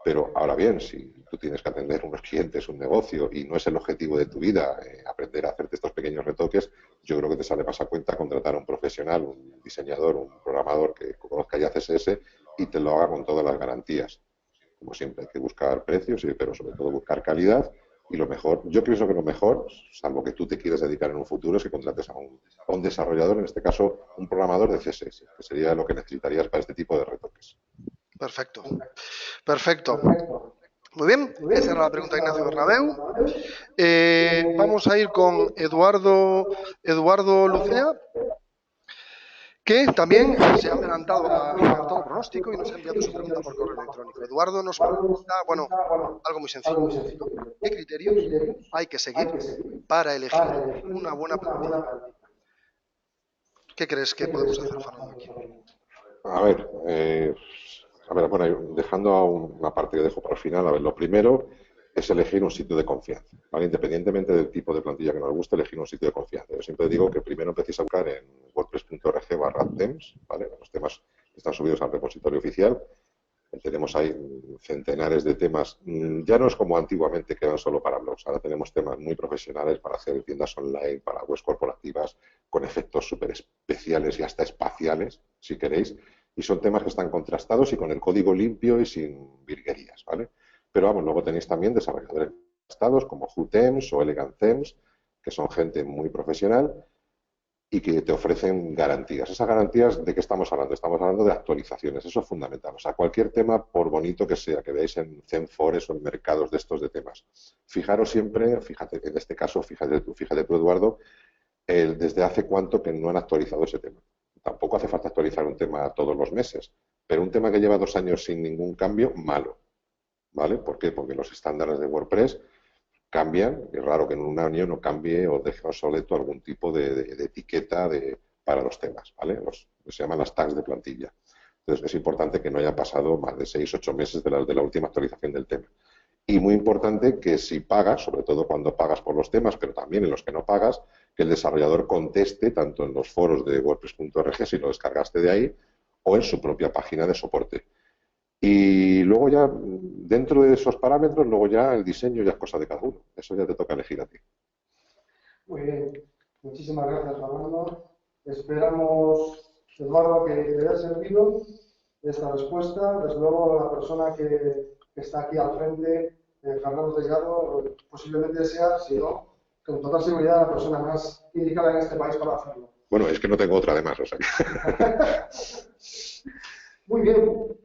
Pero ahora bien, si tú tienes que atender unos clientes, un negocio y no es el objetivo de tu vida aprender a hacerte estos pequeños retoques, yo creo que te sale más a cuenta contratar a un profesional, un diseñador, un programador que conozca ya CSS y te lo haga con todas las garantías. Como siempre, hay que buscar precios, pero sobre todo buscar calidad y lo mejor, yo pienso que lo mejor, salvo que tú te quieras dedicar en un futuro, es que contrates a un desarrollador, en este caso un programador de CSS, que sería lo que necesitarías para este tipo de retoques. Perfecto. Perfecto. Muy bien, esa era la pregunta de Ignacio Bernabeu. Vamos a ir con Eduardo Lucea, que también se ha adelantado a todo pronóstico y nos ha enviado su pregunta por correo electrónico. Eduardo nos pregunta, bueno, algo muy sencillo. ¿Qué criterios hay que seguir para elegir una buena plantilla? ¿Qué crees que podemos hacer, Fernando, aquí? A ver, bueno, dejando a una parte que dejo para el final, a ver, lo primero es elegir un sitio de confianza, ¿vale? Independientemente del tipo de plantilla que nos guste, elegir un sitio de confianza. Yo siempre digo que primero empecéis a buscar en wordpress.org/themes, ¿vale? Los temas están subidos al repositorio oficial. Tenemos ahí centenares de temas. Ya no es como antiguamente que eran solo para blogs. Ahora tenemos temas muy profesionales para hacer tiendas online, para webs corporativas, con efectos súper especiales y hasta espaciales, si queréis. Y son temas que están contrastados y con el código limpio y sin virguerías, ¿vale? Pero vamos, luego tenéis también desarrolladores contrastados como WhoThemes o Elegant Themes, que son gente muy profesional y que te ofrecen garantías. ¿Esas garantías de qué estamos hablando? Estamos hablando de actualizaciones, eso es fundamental. O sea, cualquier tema, por bonito que sea, que veáis en Zenfores o en mercados de estos de temas, fijaros siempre, fíjate, en este caso, fíjate tú Eduardo, desde hace cuánto que no han actualizado ese tema. Tampoco hace falta actualizar un tema todos los meses, pero un tema que lleva 2 años sin ningún cambio, malo. ¿Vale? ¿Por qué? Porque los estándares de WordPress cambian, es raro que en un año no cambie o deje obsoleto algún tipo de etiqueta para los temas, ¿vale? Se llaman las tags de plantilla. Entonces es importante que no haya pasado más de 6 u 8 meses de la última actualización del tema. Y muy importante que si pagas, sobre todo cuando pagas por los temas, pero también en los que no pagas, que el desarrollador conteste tanto en los foros de WordPress.org si lo descargaste de ahí o en su propia página de soporte. Y luego ya, dentro de esos parámetros, luego ya el diseño ya es cosa de cada uno. Eso ya te toca elegir a ti. Muy bien. Muchísimas gracias, Fernando. Esperamos, Eduardo, que te haya servido esta respuesta. Desde luego, la persona que está aquí al frente, Fernando Delgado, posiblemente sea, si no, con total seguridad, la persona más indicada en este país para hacerlo. Bueno, es que no tengo otra además, o sea que... Muy bien.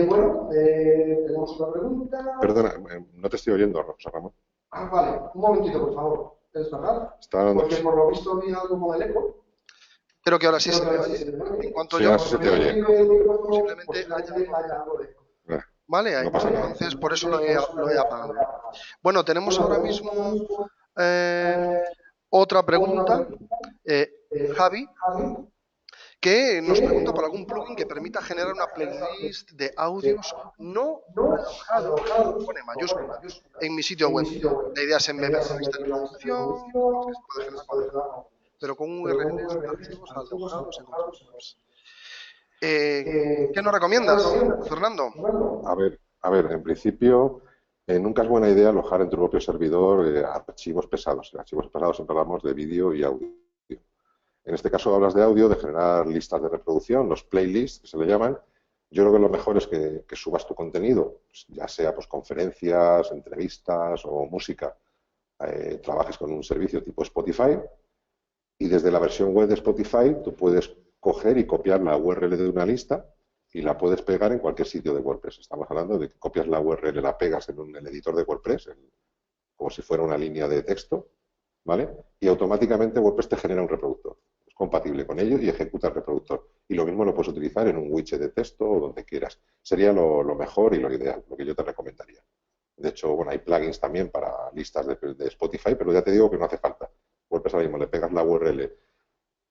Bueno, tenemos otra pregunta. Perdona, no te estoy oyendo, José Ramón. Ah, vale. Un momentito, por favor. ¿Es verdad? Está dando... Porque por lo visto había algo con el eco. Creo que ahora sí se me oye. En cuanto Sí, yo ahora sí se te oye. posiblemente haya algo de eco. Vale, No pasa nada. entonces por eso lo he apagado. Bueno, tenemos ahora mismo otra pregunta. Javi, que nos pregunta por algún plugin que permita generar una playlist de audios no alojados, pone mayúscula, en mi sitio web. La idea es embeber una lista de reproducción, que se puede generar con pero con URLs de archivos alojados en otros webs. ¿Qué nos recomiendas, Fernando? A ver, en principio, nunca es buena idea alojar en tu propio servidor archivos pesados. En archivos pesados siempre hablamos de vídeo y audio. En este caso hablas de audio, de generar listas de reproducción, los playlists que se le llaman. Yo creo que lo mejor es que subas tu contenido, ya sea pues, conferencias, entrevistas o música. Trabajes con un servicio tipo Spotify y desde la versión web de Spotify tú puedes coger y copiar la URL de una lista y la puedes pegar en cualquier sitio de WordPress. Estamos hablando de que copias la URL, la pegas en el editor de WordPress, como si fuera una línea de texto, ¿vale? Y automáticamente WordPress te genera un reproductor. Es compatible con ello y ejecuta el reproductor. Y lo mismo lo puedes utilizar en un widget de texto o donde quieras. Sería lo mejor y lo ideal, lo que yo te recomendaría. De hecho, bueno, hay plugins también para listas de Spotify, pero ya te digo que no hace falta. WordPress ahora mismo le pegas la URL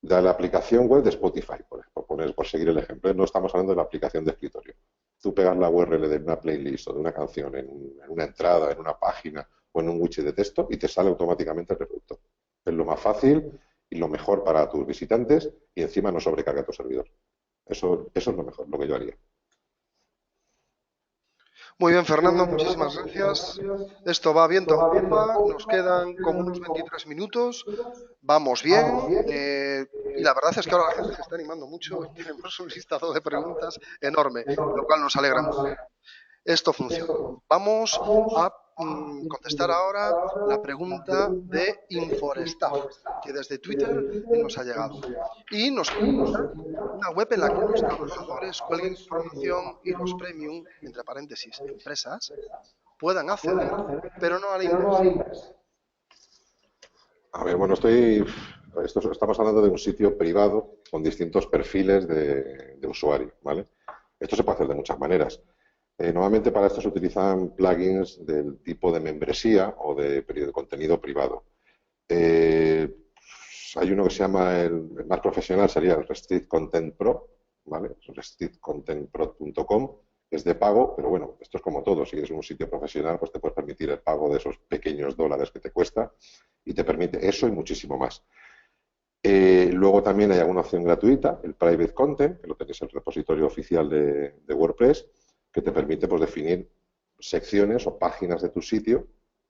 de la aplicación web de Spotify, por seguir el ejemplo. No estamos hablando de la aplicación de escritorio. Tú pegas la URL de una playlist o de una canción en una entrada, en una página o en un widget de texto y te sale automáticamente el reproductor. Es lo más fácil y lo mejor para tus visitantes y encima no sobrecarga tu servidor. Eso es lo mejor, lo que yo haría. Muy bien, Fernando, muchísimas gracias. Esto va viento en popa, nos quedan como unos 23 minutos, vamos bien, y la verdad es que ahora la gente se está animando mucho y tenemos un listado de preguntas enorme, lo cual nos alegra mucho. Esto funciona. Vamos a contestar ahora la pregunta de Inforestaff, que desde Twitter nos ha llegado. Y nos pregunta una web en la que los trabajadores cuelguen información y los premium, entre paréntesis, empresas, puedan acceder, pero no a la inversa. A ver, bueno, estamos hablando de un sitio privado con distintos perfiles de usuario, ¿vale? Esto se puede hacer de muchas maneras. Normalmente para esto se utilizan plugins del tipo de membresía o de contenido privado. Hay uno que se llama, el más profesional sería el Restrict Content Pro, ¿vale? restrictcontentpro.com, es de pago, pero bueno, esto es como todo. Si eres un sitio profesional, pues te puedes permitir el pago de esos pequeños dólares que te cuesta y te permite eso y muchísimo más. Luego también hay alguna opción gratuita, el Private Content, que lo tenéis en el repositorio oficial de WordPress, que te permite pues, definir secciones o páginas de tu sitio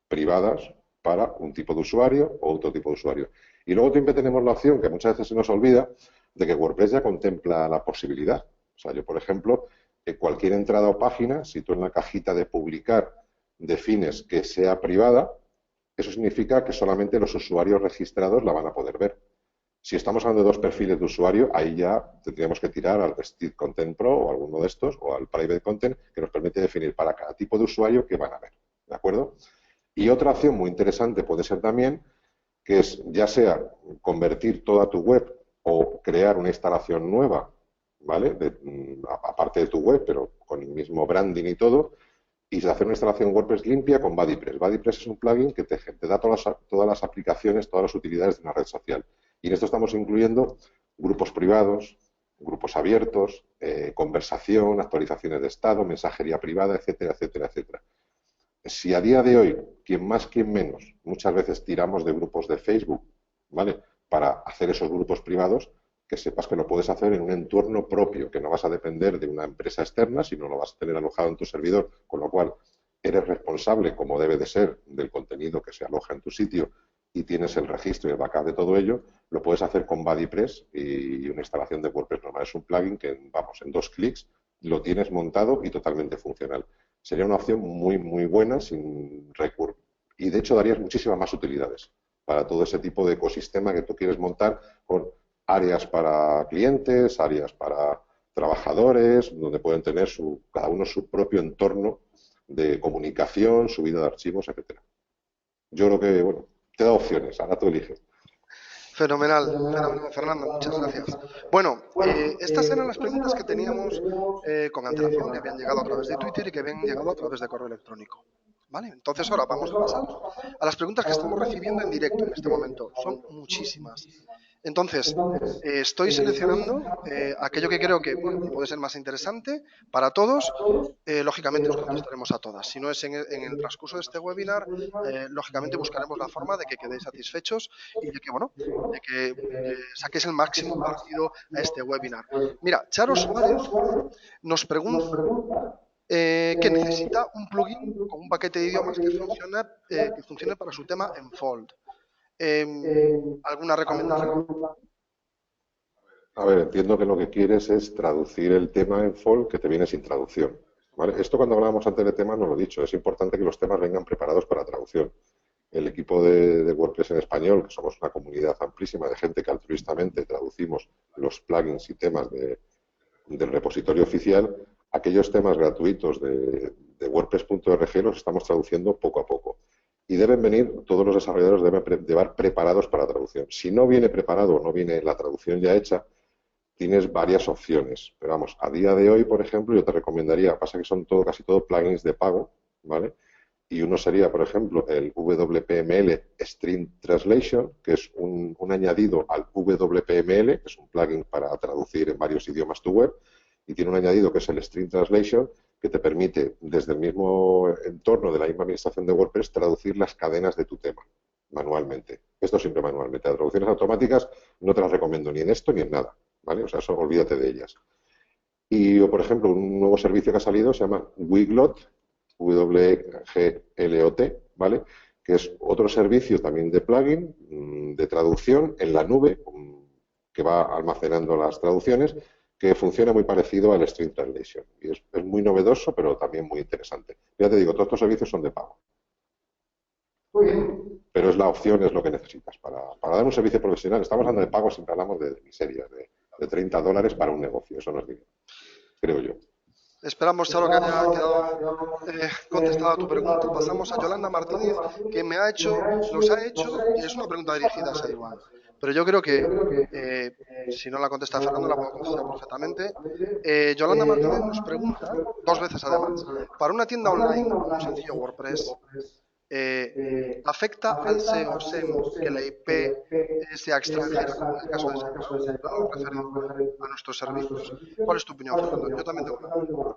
privadas para un tipo de usuario o otro tipo de usuario. Y luego siempre tenemos la opción, que muchas veces se nos olvida, de que WordPress ya contempla la posibilidad. O sea, yo, por ejemplo, cualquier entrada o página, si tú en la cajita de publicar defines que sea privada, eso significa que solamente los usuarios registrados la van a poder ver. Si estamos hablando de dos perfiles de usuario, ahí ya tendríamos que tirar al Restrict Content Pro o alguno de estos, o al Private Content, que nos permite definir para cada tipo de usuario qué van a ver. ¿De acuerdo? Y otra opción muy interesante puede ser también que es ya sea convertir toda tu web o crear una instalación nueva, ¿vale? Aparte de tu web, pero con el mismo branding y todo, y hacer una instalación WordPress limpia con BuddyPress. BuddyPress es un plugin que te da todas las aplicaciones, todas las utilidades de una red social. Y en esto estamos incluyendo grupos privados, grupos abiertos, conversación, actualizaciones de estado, mensajería privada, etcétera, etcétera, etcétera. Si a día de hoy, quien más, quien menos, muchas veces tiramos de grupos de Facebook, ¿vale? Para hacer esos grupos privados, que sepas que lo puedes hacer en un entorno propio, que no vas a depender de una empresa externa, sino lo vas a tener alojado en tu servidor, con lo cual eres responsable, como debe de ser, del contenido que se aloja en tu sitio y tienes el registro y el backup de todo ello, lo puedes hacer con BuddyPress y una instalación de WordPress normal. Es un plugin que, vamos, en 2 clics lo tienes montado y totalmente funcional. Sería una opción muy, muy buena sin recurrir. Y de hecho darías muchísimas más utilidades para todo ese tipo de ecosistema que tú quieres montar con áreas para clientes, áreas para trabajadores, donde pueden tener cada uno su propio entorno de comunicación, subida de archivos, etcétera. Yo creo que, bueno, te da opciones, ahora tú eliges. Fenomenal, fenomenal, Fernando, muchas gracias. Bueno, estas eran las preguntas que teníamos con antelación, que habían llegado a través de Twitter y que habían llegado a través de correo electrónico. ¿Vale? Entonces ahora vamos a pasar a las preguntas que estamos recibiendo en directo en este momento. Son muchísimas. Entonces, estoy seleccionando aquello que creo que, bueno, que puede ser más interesante para todos. Lógicamente os contestaremos a todas. Si no es en el transcurso de este webinar, lógicamente buscaremos la forma de que quedéis satisfechos y de que, bueno, de que saquéis el máximo partido a este webinar. Mira, Charo Suárez nos pregunta que necesita un plugin con un paquete de idiomas que funcione para su tema en Fold. ¿Alguna recomendación? A ver, entiendo que lo que quieres es traducir el tema en Folk que te viene sin traducción. ¿Vale? Esto cuando hablábamos antes de temas no lo he dicho. Es importante que los temas vengan preparados para traducción. El equipo de WordPress en español, que somos una comunidad amplísima de gente que altruistamente traducimos los plugins y temas del repositorio oficial, aquellos temas gratuitos de WordPress.org los estamos traduciendo poco a poco. Y deben venir, todos los desarrolladores deben llevar preparados para traducción. Si no viene preparado o no viene la traducción ya hecha, tienes varias opciones. Pero vamos, a día de hoy, por ejemplo, yo te recomendaría, pasa que son casi todo plugins de pago, ¿vale? Y uno sería, por ejemplo, el WPML String Translation, que es un añadido al WPML, que es un plugin para traducir en varios idiomas tu web, y tiene un añadido que es el String Translation, que te permite, desde el mismo entorno de la misma administración de WordPress, traducir las cadenas de tu tema manualmente. Esto siempre manualmente. Las traducciones automáticas no te las recomiendo ni en esto ni en nada, ¿vale? O sea, eso olvídate de ellas. Y, por ejemplo, un nuevo servicio que ha salido se llama Wiglot, WGLOT, ¿vale? Que es otro servicio también de plugin, de traducción en la nube, que va almacenando las traducciones, que funciona muy parecido al String Translation. Y es muy novedoso, pero también muy interesante. Ya te digo, todos estos servicios son de pago. Muy bien. Pero es la opción, es lo que necesitas. Para dar un servicio profesional, estamos hablando de pago, siempre hablamos de miserias, de $30 para un negocio. Eso no es dinero, creo yo. Esperamos, Charo, que haya quedado contestada tu pregunta. Pasamos a Yolanda Martínez, que nos ha hecho, y es una pregunta dirigida a Saiwan. Pero yo creo que, si no la contesta Fernando, la puedo contestar perfectamente. Yolanda Martínez nos pregunta, 2 veces además, para una tienda online con un sencillo WordPress, ¿afecta al SEO, SEM, que la IP sea extranjera, como en el caso de Saiwan, referido a nuestros servicios? ¿Cuál es tu opinión, Fernando? Yo también tengo una.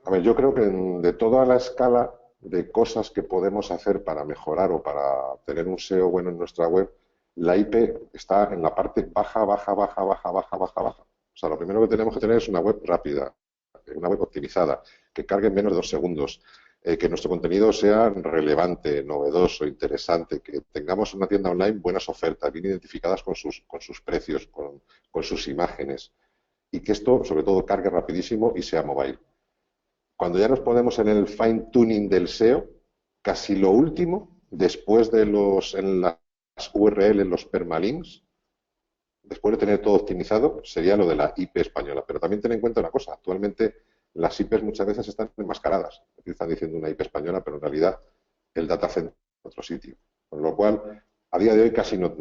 A ver, yo creo que de toda la escala de cosas que podemos hacer para mejorar o para tener un SEO bueno en nuestra web, la IP está en la parte baja, baja, baja, baja, baja, baja, baja. O sea, lo primero que tenemos que tener es una web rápida, una web optimizada, que cargue en menos de 2 segundos, que nuestro contenido sea relevante, novedoso, interesante, que tengamos una tienda online buenas ofertas, bien identificadas con sus precios, con sus imágenes, y que esto, sobre todo, cargue rapidísimo y sea mobile. Cuando ya nos ponemos en el fine tuning del SEO, casi lo último, después de en las URL, los permalinks, después de tener todo optimizado, sería lo de la IP española. Pero también ten en cuenta una cosa, actualmente las IPs muchas veces están enmascaradas. Están diciendo una IP española, pero en realidad el data center es otro sitio. Con lo cual, a día de hoy casi no.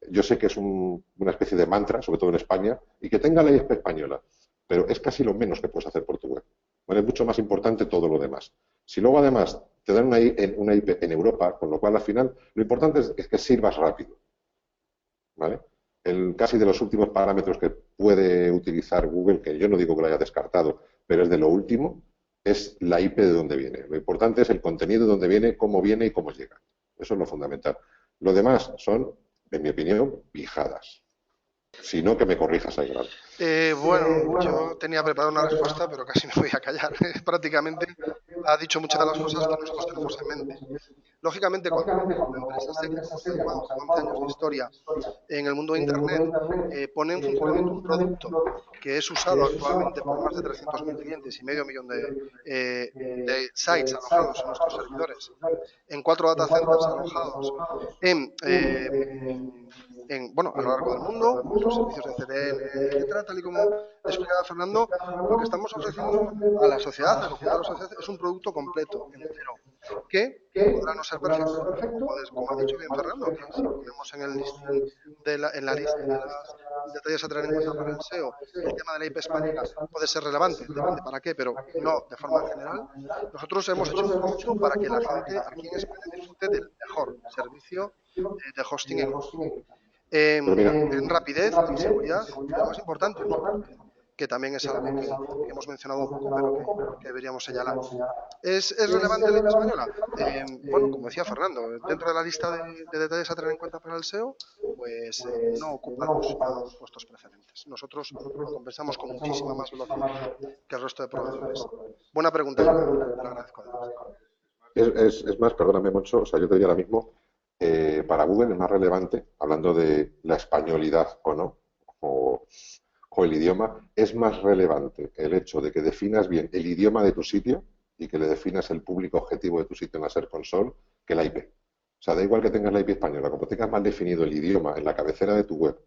Yo sé que es una especie de mantra, sobre todo en España, y que tenga la IP española, pero es casi lo menos que puedes hacer por tu web. ¿Vale? Es mucho más importante todo lo demás. Si luego además te dan una IP en Europa, con lo cual al final lo importante es que sirvas rápido. ¿Vale? Casi de los últimos parámetros que puede utilizar Google, que yo no digo que lo haya descartado, pero es de lo último, es la IP de dónde viene. Lo importante es el contenido de dónde viene, cómo viene y cómo llega. Eso es lo fundamental. Lo demás son, en mi opinión, pijadas. Si no, que me corrijas ahí, grande. Bueno, yo tenía preparada una respuesta, pero casi me voy a callar. Prácticamente ha dicho muchas de las cosas que nosotros tenemos en mente. Lógicamente, cuando una empresa seria, como se llama, con 11 años de historia en el mundo de Internet, pone en funcionamiento un producto que es usado actualmente por más de 300.000 clientes y medio millón de sites alojados en nuestros servidores, en 4 data centers alojados en, bueno, a lo largo del mundo, nuestros servicios de CDN, etcétera, tal y como explicaba Fernando, lo que estamos ofreciendo a la sociedad, a la sociedad, es un producto completo, entero, que podrá no ser perfecto, como ha dicho bien Fernando, que si ponemos en el listing en la lista de los detalles a tener en cuenta para el SEO, el tema de la IP española puede ser relevante, depende para qué, pero no de forma general. Nosotros hemos hecho un producto para que la gente aquí en España disfrute del mejor servicio de hosting en Pero mira, en rapidez, en seguridad y lo más importante, en soporte, que también es algo que hemos mencionado un poco, pero que deberíamos señalar. ¿Es relevante la IP española? Bueno, como decía Fernando, dentro de la lista de detalles a tener en cuenta para el SEO, pues no ocupa los puestos preferentes. Nosotros lo compensamos con muchísima más velocidad que el resto de proveedores. Buena pregunta, Fernando. Te lo agradezco además. es más, perdóname, Moncho, o sea, yo te diría ahora mismo, para Google es más relevante, hablando de la españolidad o no, o, o el idioma, es más relevante el hecho de que definas bien el idioma de tu sitio y que le definas el público objetivo de tu sitio en la Search Console que la IP. O sea, da igual que tengas la IP española, como tengas mal definido el idioma en la cabecera de tu web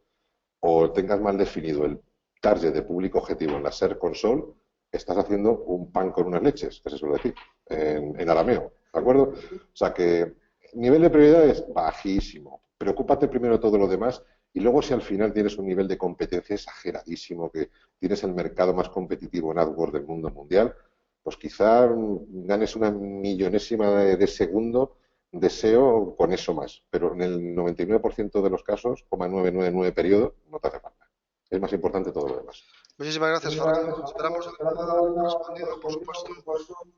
o tengas mal definido el target de público objetivo en la Search Console, estás haciendo un pan con unas leches, que se suele decir, en arameo, ¿de acuerdo? O sea que nivel de prioridad es bajísimo. Preocúpate primero de todo lo demás y luego si al final tienes un nivel de competencia exageradísimo, que tienes el mercado más competitivo en AdWords del mundo mundial, pues quizá ganes una millonésima de segundo de SEO con eso más, pero en el 99% de los casos, 0,999 periodo, no te hace falta. Es más importante todo lo demás. Muchísimas gracias, Fernando. Esperamos haberte respondido, por supuesto.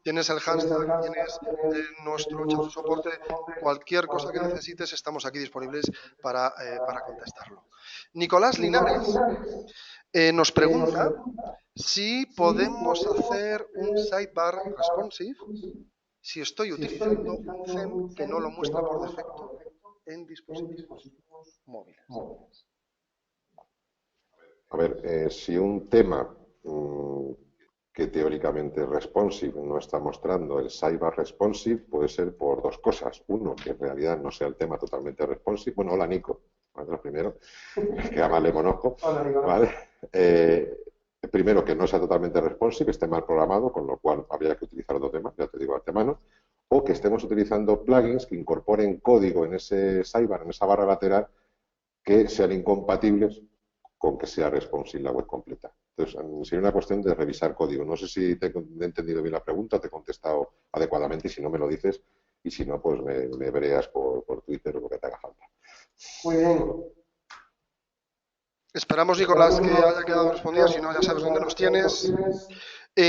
Tienes el hashtag, tienes nuestro chat de soporte. Cualquier cosa que necesites, estamos aquí disponibles para contestarlo. Nicolás Linares nos pregunta si podemos hacer un sidebar responsive si estoy utilizando un CEM que no lo muestra por defecto en dispositivos móviles. A ver, si un tema que teóricamente es responsive no está mostrando el sidebar responsive, puede ser por dos cosas. Uno, que en realidad no sea el tema totalmente responsive. Bueno, hola Nico, ¿vale? Lo primero, que además le conozco. ¿Vale? Primero, que no sea totalmente responsive, esté mal programado, con lo cual habría que utilizar otro tema, ya te digo antemano. O que estemos utilizando plugins que incorporen código en ese sidebar, en esa barra lateral, que sean incompatibles con que sea responsive la web completa. Entonces, sería una cuestión de revisar código. No sé si te he entendido bien la pregunta, te he contestado adecuadamente y si no me lo dices y si no, pues me vereas por Twitter o lo que te haga falta. Muy bien. Esperamos, Nicolás, que haya quedado respondido. Si no, ya sabes dónde nos tienes.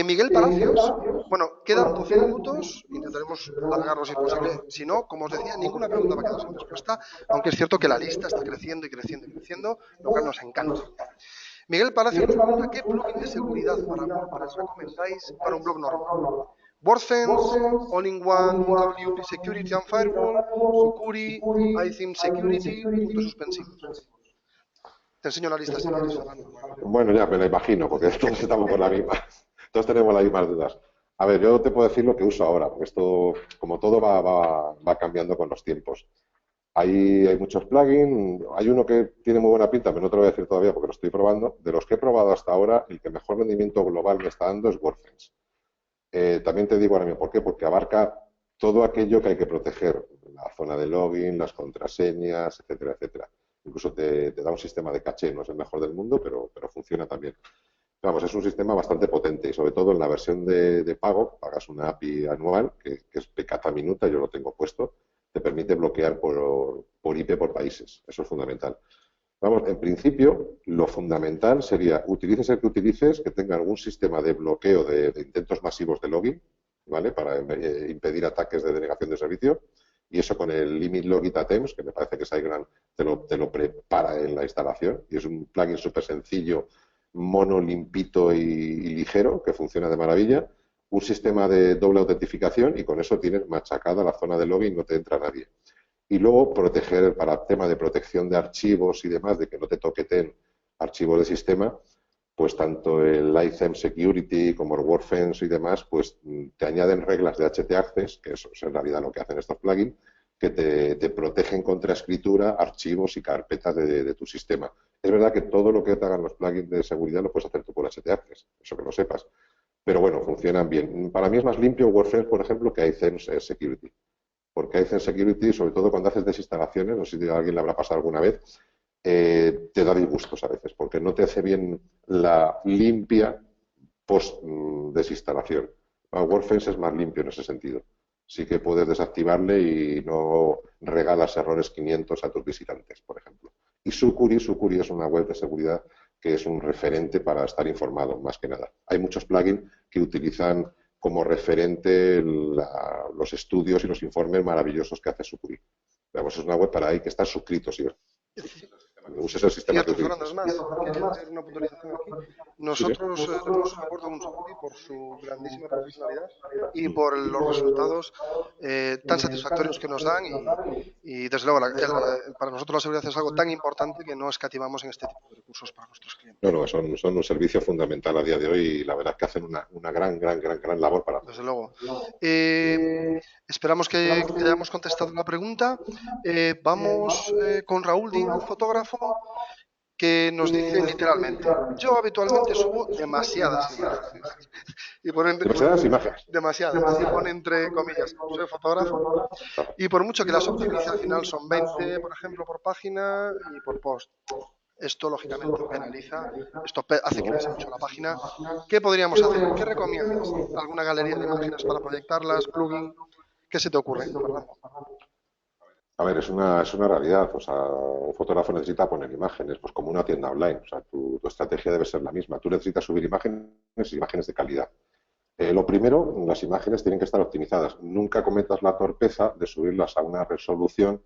Miguel Palacios, bueno, quedan 12 minutos, intentaremos alargarlo si es posible. Si no, como os decía, ninguna pregunta va a quedar sin respuesta, aunque es cierto que la lista está creciendo y creciendo y creciendo, lo cual nos encanta. Miguel Palacios nos pregunta qué plugin de seguridad para WordPress recomendáis para un blog normal. WordFence, All-in-One, WP Security and Firewall, Sucuri, iTheme Security, puntos suspensivos. Te enseño la lista si quieres, Fernando. Bueno, ya me la imagino, porque todos estamos con la misma. Todos tenemos las mismas dudas. A ver, yo te puedo decir lo que uso ahora, porque esto, como todo, va cambiando con los tiempos. Hay muchos plugins, hay uno que tiene muy buena pinta, pero no te lo voy a decir todavía porque lo estoy probando. De los que he probado hasta ahora, el que mejor rendimiento global me está dando es WordFence. También te digo ahora mismo, ¿por qué? Porque abarca todo aquello que hay que proteger, la zona de login, las contraseñas, etcétera, etcétera. Incluso te da un sistema de caché, no es el mejor del mundo, pero funciona también. Vamos, es un sistema bastante potente y sobre todo en la versión de pago, pagas una API anual, que es pecata minuta, yo lo tengo puesto, te permite bloquear por IP por países. Eso es fundamental. Vamos, en principio, lo fundamental sería, utilices el que utilices, que tenga algún sistema de bloqueo de intentos masivos de login, ¿vale? Para impedir ataques de denegación de servicio. Y eso con el Limit Logit Attempts, que me parece que SiteGround te lo prepara en la instalación. Y es un plugin súper sencillo, mono, limpito y ligero, que funciona de maravilla. un sistema de doble autentificación y con eso tienes machacada la zona de login, no te entra nadie. Y luego proteger para el tema de protección de archivos y demás, de que no te toqueten archivos de sistema, pues tanto el iThem Security como el WordFence y demás, pues te añaden reglas de htaccess, que eso es en realidad lo que hacen estos plugins, que te protegen contra escritura, archivos y carpetas de tu sistema. Es verdad que todo lo que te hagan los plugins de seguridad lo puedes hacer tú por htaccess, eso que lo sepas. Pero bueno, funcionan bien. Para mí es más limpio WordFence, por ejemplo, que iThem Security. Porque iThem Security, sobre todo cuando haces desinstalaciones, no sé si a alguien le habrá pasado alguna vez, te da disgustos a veces, porque no te hace bien la limpia post desinstalación. WordFence es más limpio en ese sentido. Sí que puedes desactivarle y no regalas errores 500 a tus visitantes, por ejemplo. Y Sucuri es una web de seguridad que es un referente para estar informado, más que nada. Hay muchos plugins que utilizan como referente los estudios y los informes maravillosos que hace Sucuri. Vamos, es una web para ahí que estar suscritos. ¿Sí? Uses el sistema que Cierto, utilizas. Fernando, es más, quería hacer una puntualización aquí. Nosotros tenemos un acuerdo con Sucuri por su grandísima profesionalidad y por los resultados tan satisfactorios que nos dan y desde luego, para nosotros la seguridad es algo tan importante que no escatimamos en este tipo de recursos para nuestros clientes. No, son un servicio fundamental a día de hoy y la verdad es que hacen una gran labor para desde luego. Esperamos que hayamos contestado la pregunta. Vamos con Raúl Díaz, fotógrafo, que nos dice literalmente: yo habitualmente subo demasiadas imágenes. Y pone demasiadas imágenes. demasiadas, y pone entre comillas: soy fotógrafo, y por mucho que las optimice, al final son 20, por ejemplo, por página y por post. Esto, lógicamente, penaliza, esto hace que pese mucho la página. ¿Qué podríamos hacer? ¿Qué recomiendas? ¿Alguna galería de imágenes para proyectarlas? ¿Plugin? ¿Qué se te ocurre, Fernando? A ver, es una realidad. O sea, un fotógrafo necesita poner imágenes, pues como una tienda online. O sea, tu estrategia debe ser la misma. Tú necesitas subir imágenes y imágenes de calidad. Lo primero, las imágenes tienen que estar optimizadas. Nunca cometas la torpeza de subirlas a una resolución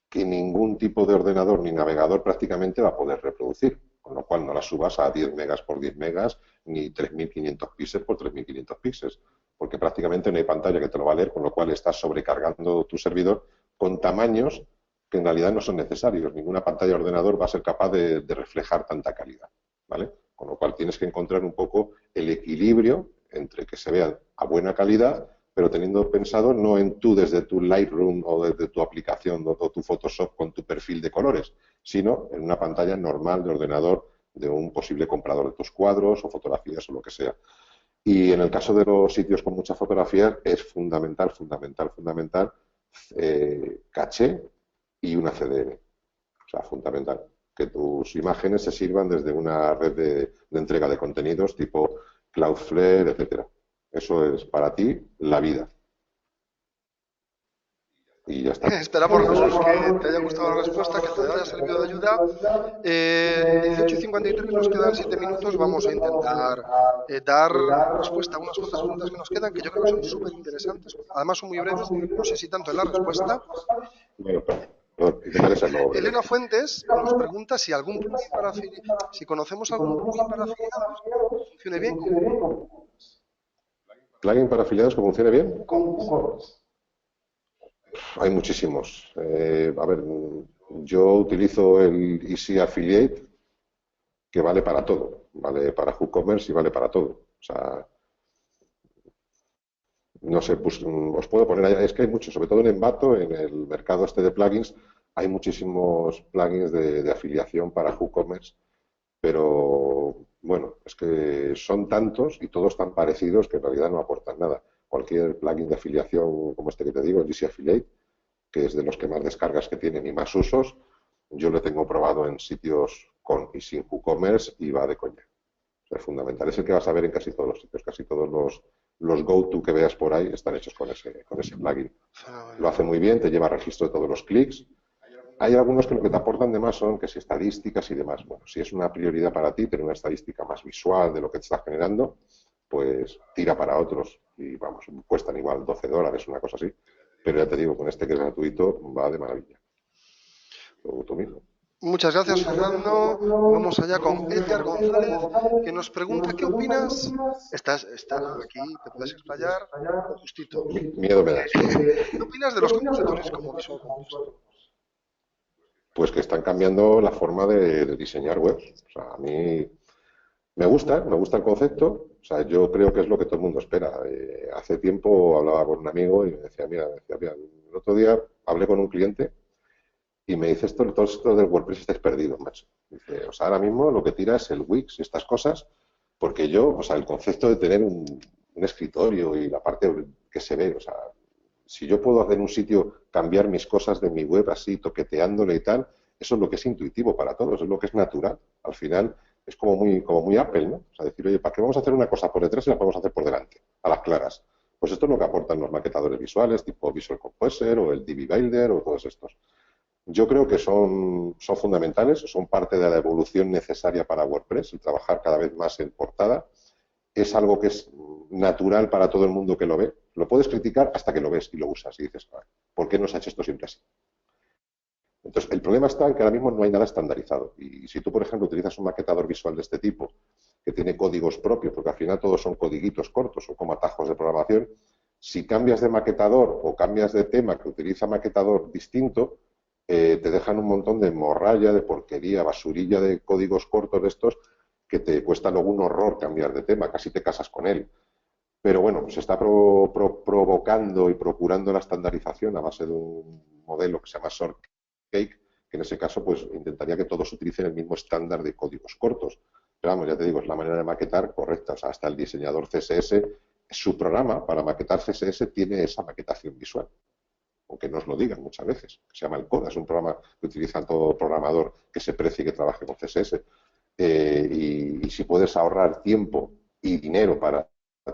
que ningún tipo de ordenador ni navegador prácticamente va a poder reproducir. Con lo cual no las subas a 10 megas por 10 megas ni 3500 píxeles por 3500 píxeles, porque prácticamente no hay pantalla que te lo va a leer, con lo cual estás sobrecargando tu servidor con tamaños que en realidad no son necesarios. Ninguna pantalla de ordenador va a ser capaz de reflejar tanta calidad, ¿vale? Con lo cual tienes que encontrar un poco el equilibrio entre que se vean a buena calidad, pero teniendo pensado no en tú desde tu Lightroom o desde tu aplicación o tu Photoshop con tu perfil de colores, sino en una pantalla normal de ordenador de un posible comprador de tus cuadros o fotografías o lo que sea. Y en el caso de los sitios con muchas fotografías es fundamental caché y una CDN. O sea, fundamental. Que tus imágenes se sirvan desde una red de entrega de contenidos tipo Cloudflare, etcétera. Eso es para ti la vida. Y ya está. Esperamos, Jesús, que te haya gustado la respuesta, que te haya servido de ayuda. 18:53, nos quedan 7 minutos. Vamos a intentar dar respuesta a unas cuantas preguntas que nos quedan, que yo creo que son súper interesantes. Además, son muy breves. No sé si tanto en la respuesta. Bueno, intentaré serlo breve. Elena Fuentes nos pregunta si si conocemos algún plugin para afiliados que funcione bien con ¿Plugin para afiliados que funcione bien? Google. Hay muchísimos. A ver, yo utilizo el Easy Affiliate, que vale para todo. Vale para WooCommerce y vale para todo. O sea, no sé, pues, os puedo poner allá. Es que hay muchos, sobre todo en Envato, en el mercado este de plugins, hay muchísimos plugins de afiliación para WooCommerce, pero bueno, es que son tantos y todos tan parecidos que en realidad no aportan nada. Cualquier plugin de afiliación como este que te digo, el Easy Affiliate, que es de los que más descargas que tienen y más usos, yo lo tengo probado en sitios con y sin WooCommerce y va de coña. O sea, es fundamental. Es el que vas a ver en casi todos los sitios, casi todos los go-to que veas por ahí están hechos con ese plugin. Lo hace muy bien, te lleva registro de todos los clics. Hay algunos que lo que te aportan de más son que si estadísticas y demás. Bueno, si es una prioridad para ti tener una estadística más visual de lo que te estás generando, pues tira para otros. Y vamos, cuestan igual $12, una cosa así. Pero ya te digo, con este que es gratuito va de maravilla. Tú mismo. Muchas gracias, Fernando. Vamos allá con Edgar González, que nos pregunta ¿qué opinas? Aquí, te puedes explayar lo justito. Miedo me das. ¿Qué opinas de los compositores como Visual Composer? Pues que están cambiando la forma de diseñar webs. O sea, a mí me gusta el concepto. O sea, yo creo que es lo que todo el mundo espera. Hace tiempo hablaba con un amigo y me decía, mira, el otro día hablé con un cliente y me dice todo esto del WordPress estáis perdidos, macho. Dice, o sea, ahora mismo lo que tira es el Wix y estas cosas, porque yo, o sea, el concepto de tener un escritorio y la parte que se ve, o sea, si yo puedo hacer un sitio, cambiar mis cosas de mi web así, toqueteándole y tal, eso es lo que es intuitivo para todos, es lo que es natural. Al final es como muy Apple, ¿no? O sea, decir, oye, ¿para qué vamos a hacer una cosa por detrás y la podemos hacer por delante? A las claras. Pues esto es lo que aportan los maquetadores visuales, tipo Visual Composer o el DB Builder o todos estos. Yo creo que son fundamentales, son parte de la evolución necesaria para WordPress, el trabajar cada vez más en portada. Es algo que es natural para todo el mundo que lo ve. Lo puedes criticar hasta que lo ves y lo usas y dices, ¿por qué no se ha hecho esto siempre así? Entonces, el problema está en que ahora mismo no hay nada estandarizado. Y si tú, por ejemplo, utilizas un maquetador visual de este tipo, que tiene códigos propios, porque al final todos son codiguitos cortos o como atajos de programación, si cambias de maquetador o cambias de tema que utiliza maquetador distinto, te dejan un montón de morralla, de porquería, basurilla de códigos cortos de estos que te cuesta luego un horror cambiar de tema, casi te casas con él. Pero bueno, se está provocando y procurando la estandarización a base de un modelo que se llama Shortcake, que en ese caso pues intentaría que todos utilicen el mismo estándar de códigos cortos. Pero vamos, ya te digo, es la manera de maquetar correcta. O sea, hasta el diseñador CSS, su programa para maquetar CSS tiene esa maquetación visual, aunque nos lo digan muchas veces. Se llama el CODA, es un programa que utiliza todo programador que se precie y que trabaje con CSS. Y si puedes ahorrar tiempo y dinero para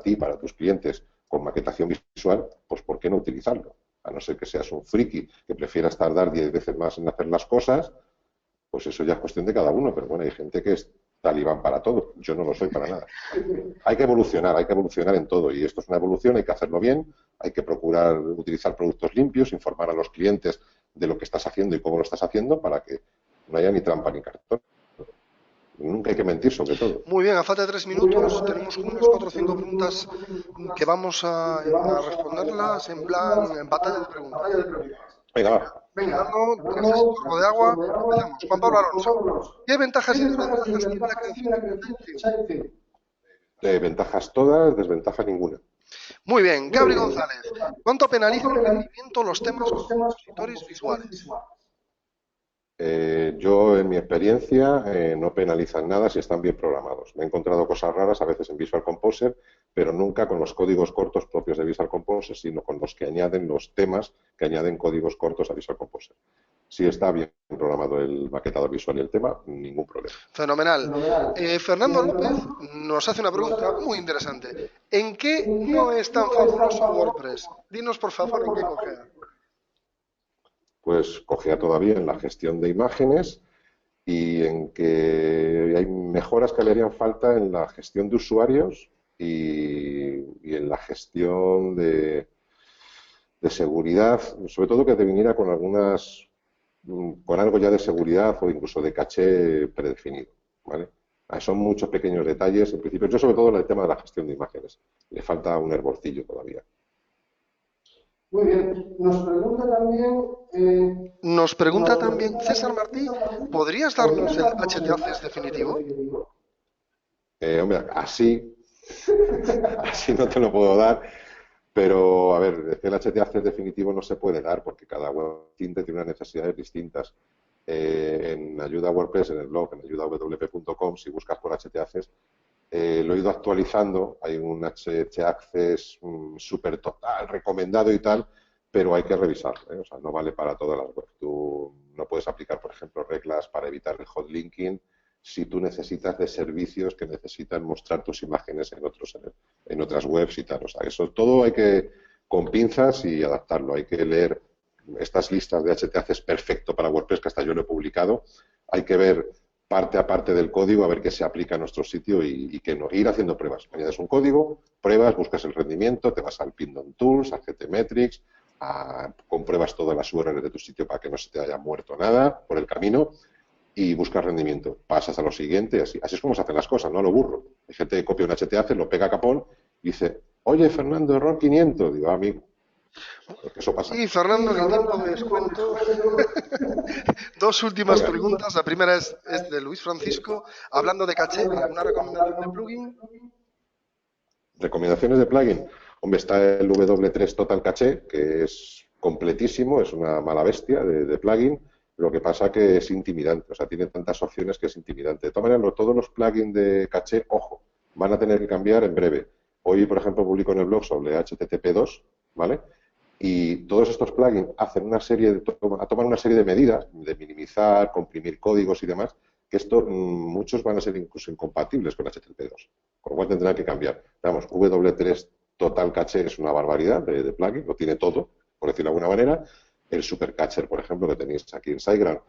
ti, para tus clientes, con maquetación visual, pues ¿por qué no utilizarlo? A no ser que seas un friki que prefieras tardar 10 veces más en hacer las cosas, pues eso ya es cuestión de cada uno. Pero bueno, hay gente que es talibán para todo. Yo no lo soy para nada. Hay que evolucionar en todo. Y esto es una evolución, hay que hacerlo bien, hay que procurar utilizar productos limpios, informar a los clientes de lo que estás haciendo y cómo lo estás haciendo para que no haya ni trampa ni cartón. Nunca hay que mentir, sobre todo. Muy bien, a falta de 3 minutos tenemos unas 4 o 5 preguntas que vamos a responderlas en plan en batalla de preguntas. Venga, va. Fernando, tras ese sorbo de agua, empezamos. Juan Pablo Alonso, ¿qué ventajas y desventajas tiene la creación de cuenta en Think? Ventajas todas, desventaja ninguna. Muy bien, Gabriel González, ¿cuánto penalizan el rendimiento los temas con compositores visuales? Yo, en mi experiencia, no penalizan nada si están bien programados. Me he encontrado cosas raras a veces en Visual Composer, pero nunca con los códigos cortos propios de Visual Composer, sino con los que añaden los temas que añaden códigos cortos a Visual Composer. Si está bien programado el maquetador visual y el tema, ningún problema. Fenomenal. Fernando López nos hace una pregunta muy interesante. ¿En qué no es tan fabuloso WordPress? Dinos, por favor, en qué cojea. Pues cogea todavía en la gestión de imágenes y en que hay mejoras que le harían falta en la gestión de usuarios y en la gestión de seguridad, sobre todo que te viniera con con algo ya de seguridad o incluso de caché predefinido, ¿vale? Son muchos pequeños detalles. En principio, yo sobre todo en el tema de la gestión de imágenes. Le falta un hervorcillo todavía. Muy bien. Nos pregunta también César Martí, ¿podrías darnos el HTACS definitivo? Hombre, así no te lo puedo dar, pero a ver, el HTACS definitivo no se puede dar porque cada web tiene unas necesidades distintas. En Ayuda WordPress, en el blog, en ayudawp.com, si buscas por HTACS, lo he ido actualizando. Hay un HTACS súper total, recomendado y tal, pero hay que revisarlo, ¿eh? O sea, no vale para todas las webs. Tú no puedes aplicar, por ejemplo, reglas para evitar el hot linking si tú necesitas de servicios que necesitan mostrar tus imágenes en otras webs y tal. O sea, eso todo hay que, con pinzas y adaptarlo. Hay que leer estas listas de HTACs perfecto para WordPress, que hasta yo lo he publicado. Hay que ver parte a parte del código a ver qué se aplica a nuestro sitio y que no. Ir haciendo pruebas. Añades un código, pruebas, buscas el rendimiento, te vas al Pindom Tools, a GTmetrix, compruebas todas las URLs de tu sitio para que no se te haya muerto nada por el camino y buscas rendimiento. Pasas a lo siguiente, así. Así es como se hacen las cosas, no a lo burro. Hay gente que copia un HTAC, lo pega a capón y dice, oye, Fernando, error 500. Digo, amigo, porque eso pasa. Y Fernando, en el tiempo de descuento, dos últimas preguntas. La primera es de Luis Francisco. Hablando de caché, ¿alguna recomendación de plugin? Recomendaciones de plugin. Hombre, está el W3 Total Caché, que es completísimo, es una mala bestia de plugin. Lo que pasa que es intimidante, o sea, tiene tantas opciones que es intimidante. De todas maneras, todos los plugins de caché, ojo, van a tener que cambiar en breve. Hoy, por ejemplo, publico en el blog sobre HTTP2, ¿vale? Y todos estos plugins hacen una serie toman una serie de medidas de minimizar, comprimir códigos y demás, que muchos van a ser incluso incompatibles con HTTP2, con lo cual tendrán que cambiar. Vamos, W3 Total Caché es una barbaridad de plugin, lo tiene todo, por decirlo de alguna manera. El Supercatcher, por ejemplo, que tenéis aquí en SiteGround,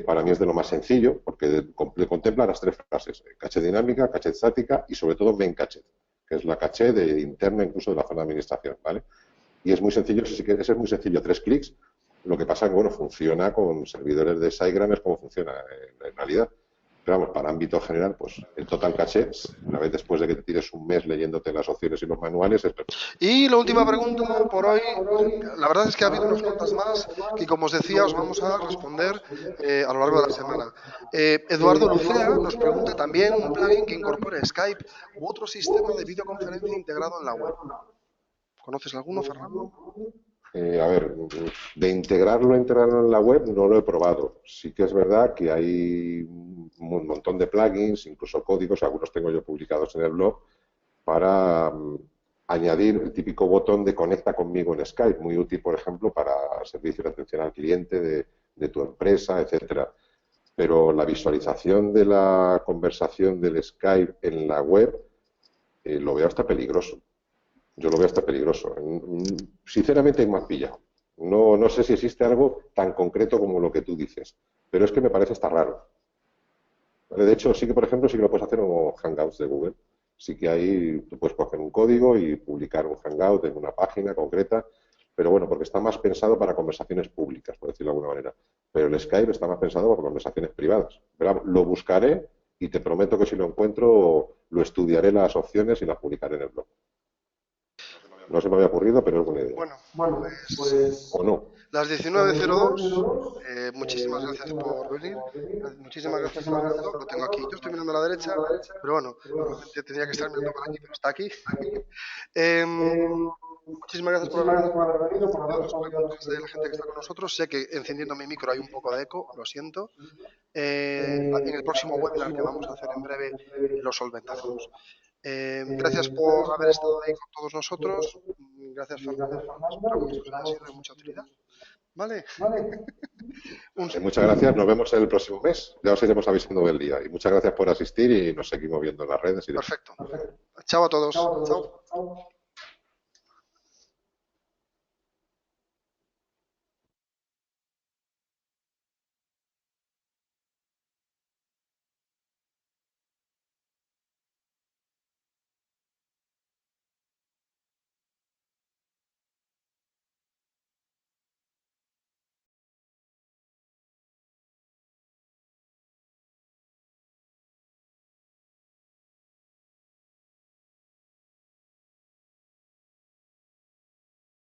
para mí es de lo más sencillo, porque contempla las tres fases: caché dinámica, caché estática y sobre todo main caché, que es la caché interna incluso de la zona de administración, ¿vale? Y es muy sencillo, si quieres es muy sencillo, 3 clics. Lo que pasa es que, bueno, funciona con servidores de SiteGround, es como funciona en realidad. Pero vamos, para ámbito general, pues el Total Caché, una vez después de que te tires un mes leyéndote las opciones y los manuales, es perfecto. Y la última pregunta por hoy, la verdad es que ha habido unas cuantas más que, como os decía, os vamos a responder a lo largo de la semana. Eduardo Lucea nos pregunta también un plugin que incorpore Skype u otro sistema de videoconferencia integrado en la web. ¿Conoces alguno, Fernando? A ver, de integrarlo en la web no lo he probado. Sí que es verdad que hay un montón de plugins, incluso códigos, algunos tengo yo publicados en el blog, para añadir el típico botón de conecta conmigo en Skype, muy útil, por ejemplo, para servicio de atención al cliente de tu empresa, etcétera. Pero la visualización de la conversación del Skype en la web lo veo hasta peligroso. Yo lo veo hasta peligroso. Sinceramente, me has pillado. No sé si existe algo tan concreto como lo que tú dices, pero es que me parece hasta raro. De hecho, sí que, por ejemplo, sí que lo puedes hacer en Hangouts de Google. Sí que ahí tú puedes coger un código y publicar un Hangout en una página concreta, pero bueno, porque está más pensado para conversaciones públicas, por decirlo de alguna manera. Pero el Skype está más pensado para conversaciones privadas. Pero lo buscaré y te prometo que si lo encuentro, lo estudiaré las opciones y las publicaré en el blog. No se me había ocurrido, pero es buena idea. Bueno, pues o no. Las 19:02, muchísimas gracias por venir. Muchísimas gracias, Fernando. Lo tengo aquí. Yo estoy mirando a la derecha, pero bueno, tendría que estar mirando para aquí, pero está aquí. Muchísimas gracias por haber venido, por haber respondido a de la gente que está con nosotros. Sé que encendiendo mi micro hay un poco de eco, lo siento. En el próximo webinar que vamos a hacer en breve lo solventaremos. Gracias por haber estado ahí con todos nosotros. Gracias, Fernando. Espero que esto os haya sido de mucha utilidad. ¿Vale? Muchas gracias. Nos vemos en el próximo mes. Ya os iremos avisando del día. Y muchas gracias por asistir y nos seguimos viendo en las redes. Perfecto. Chao a todos. Chao.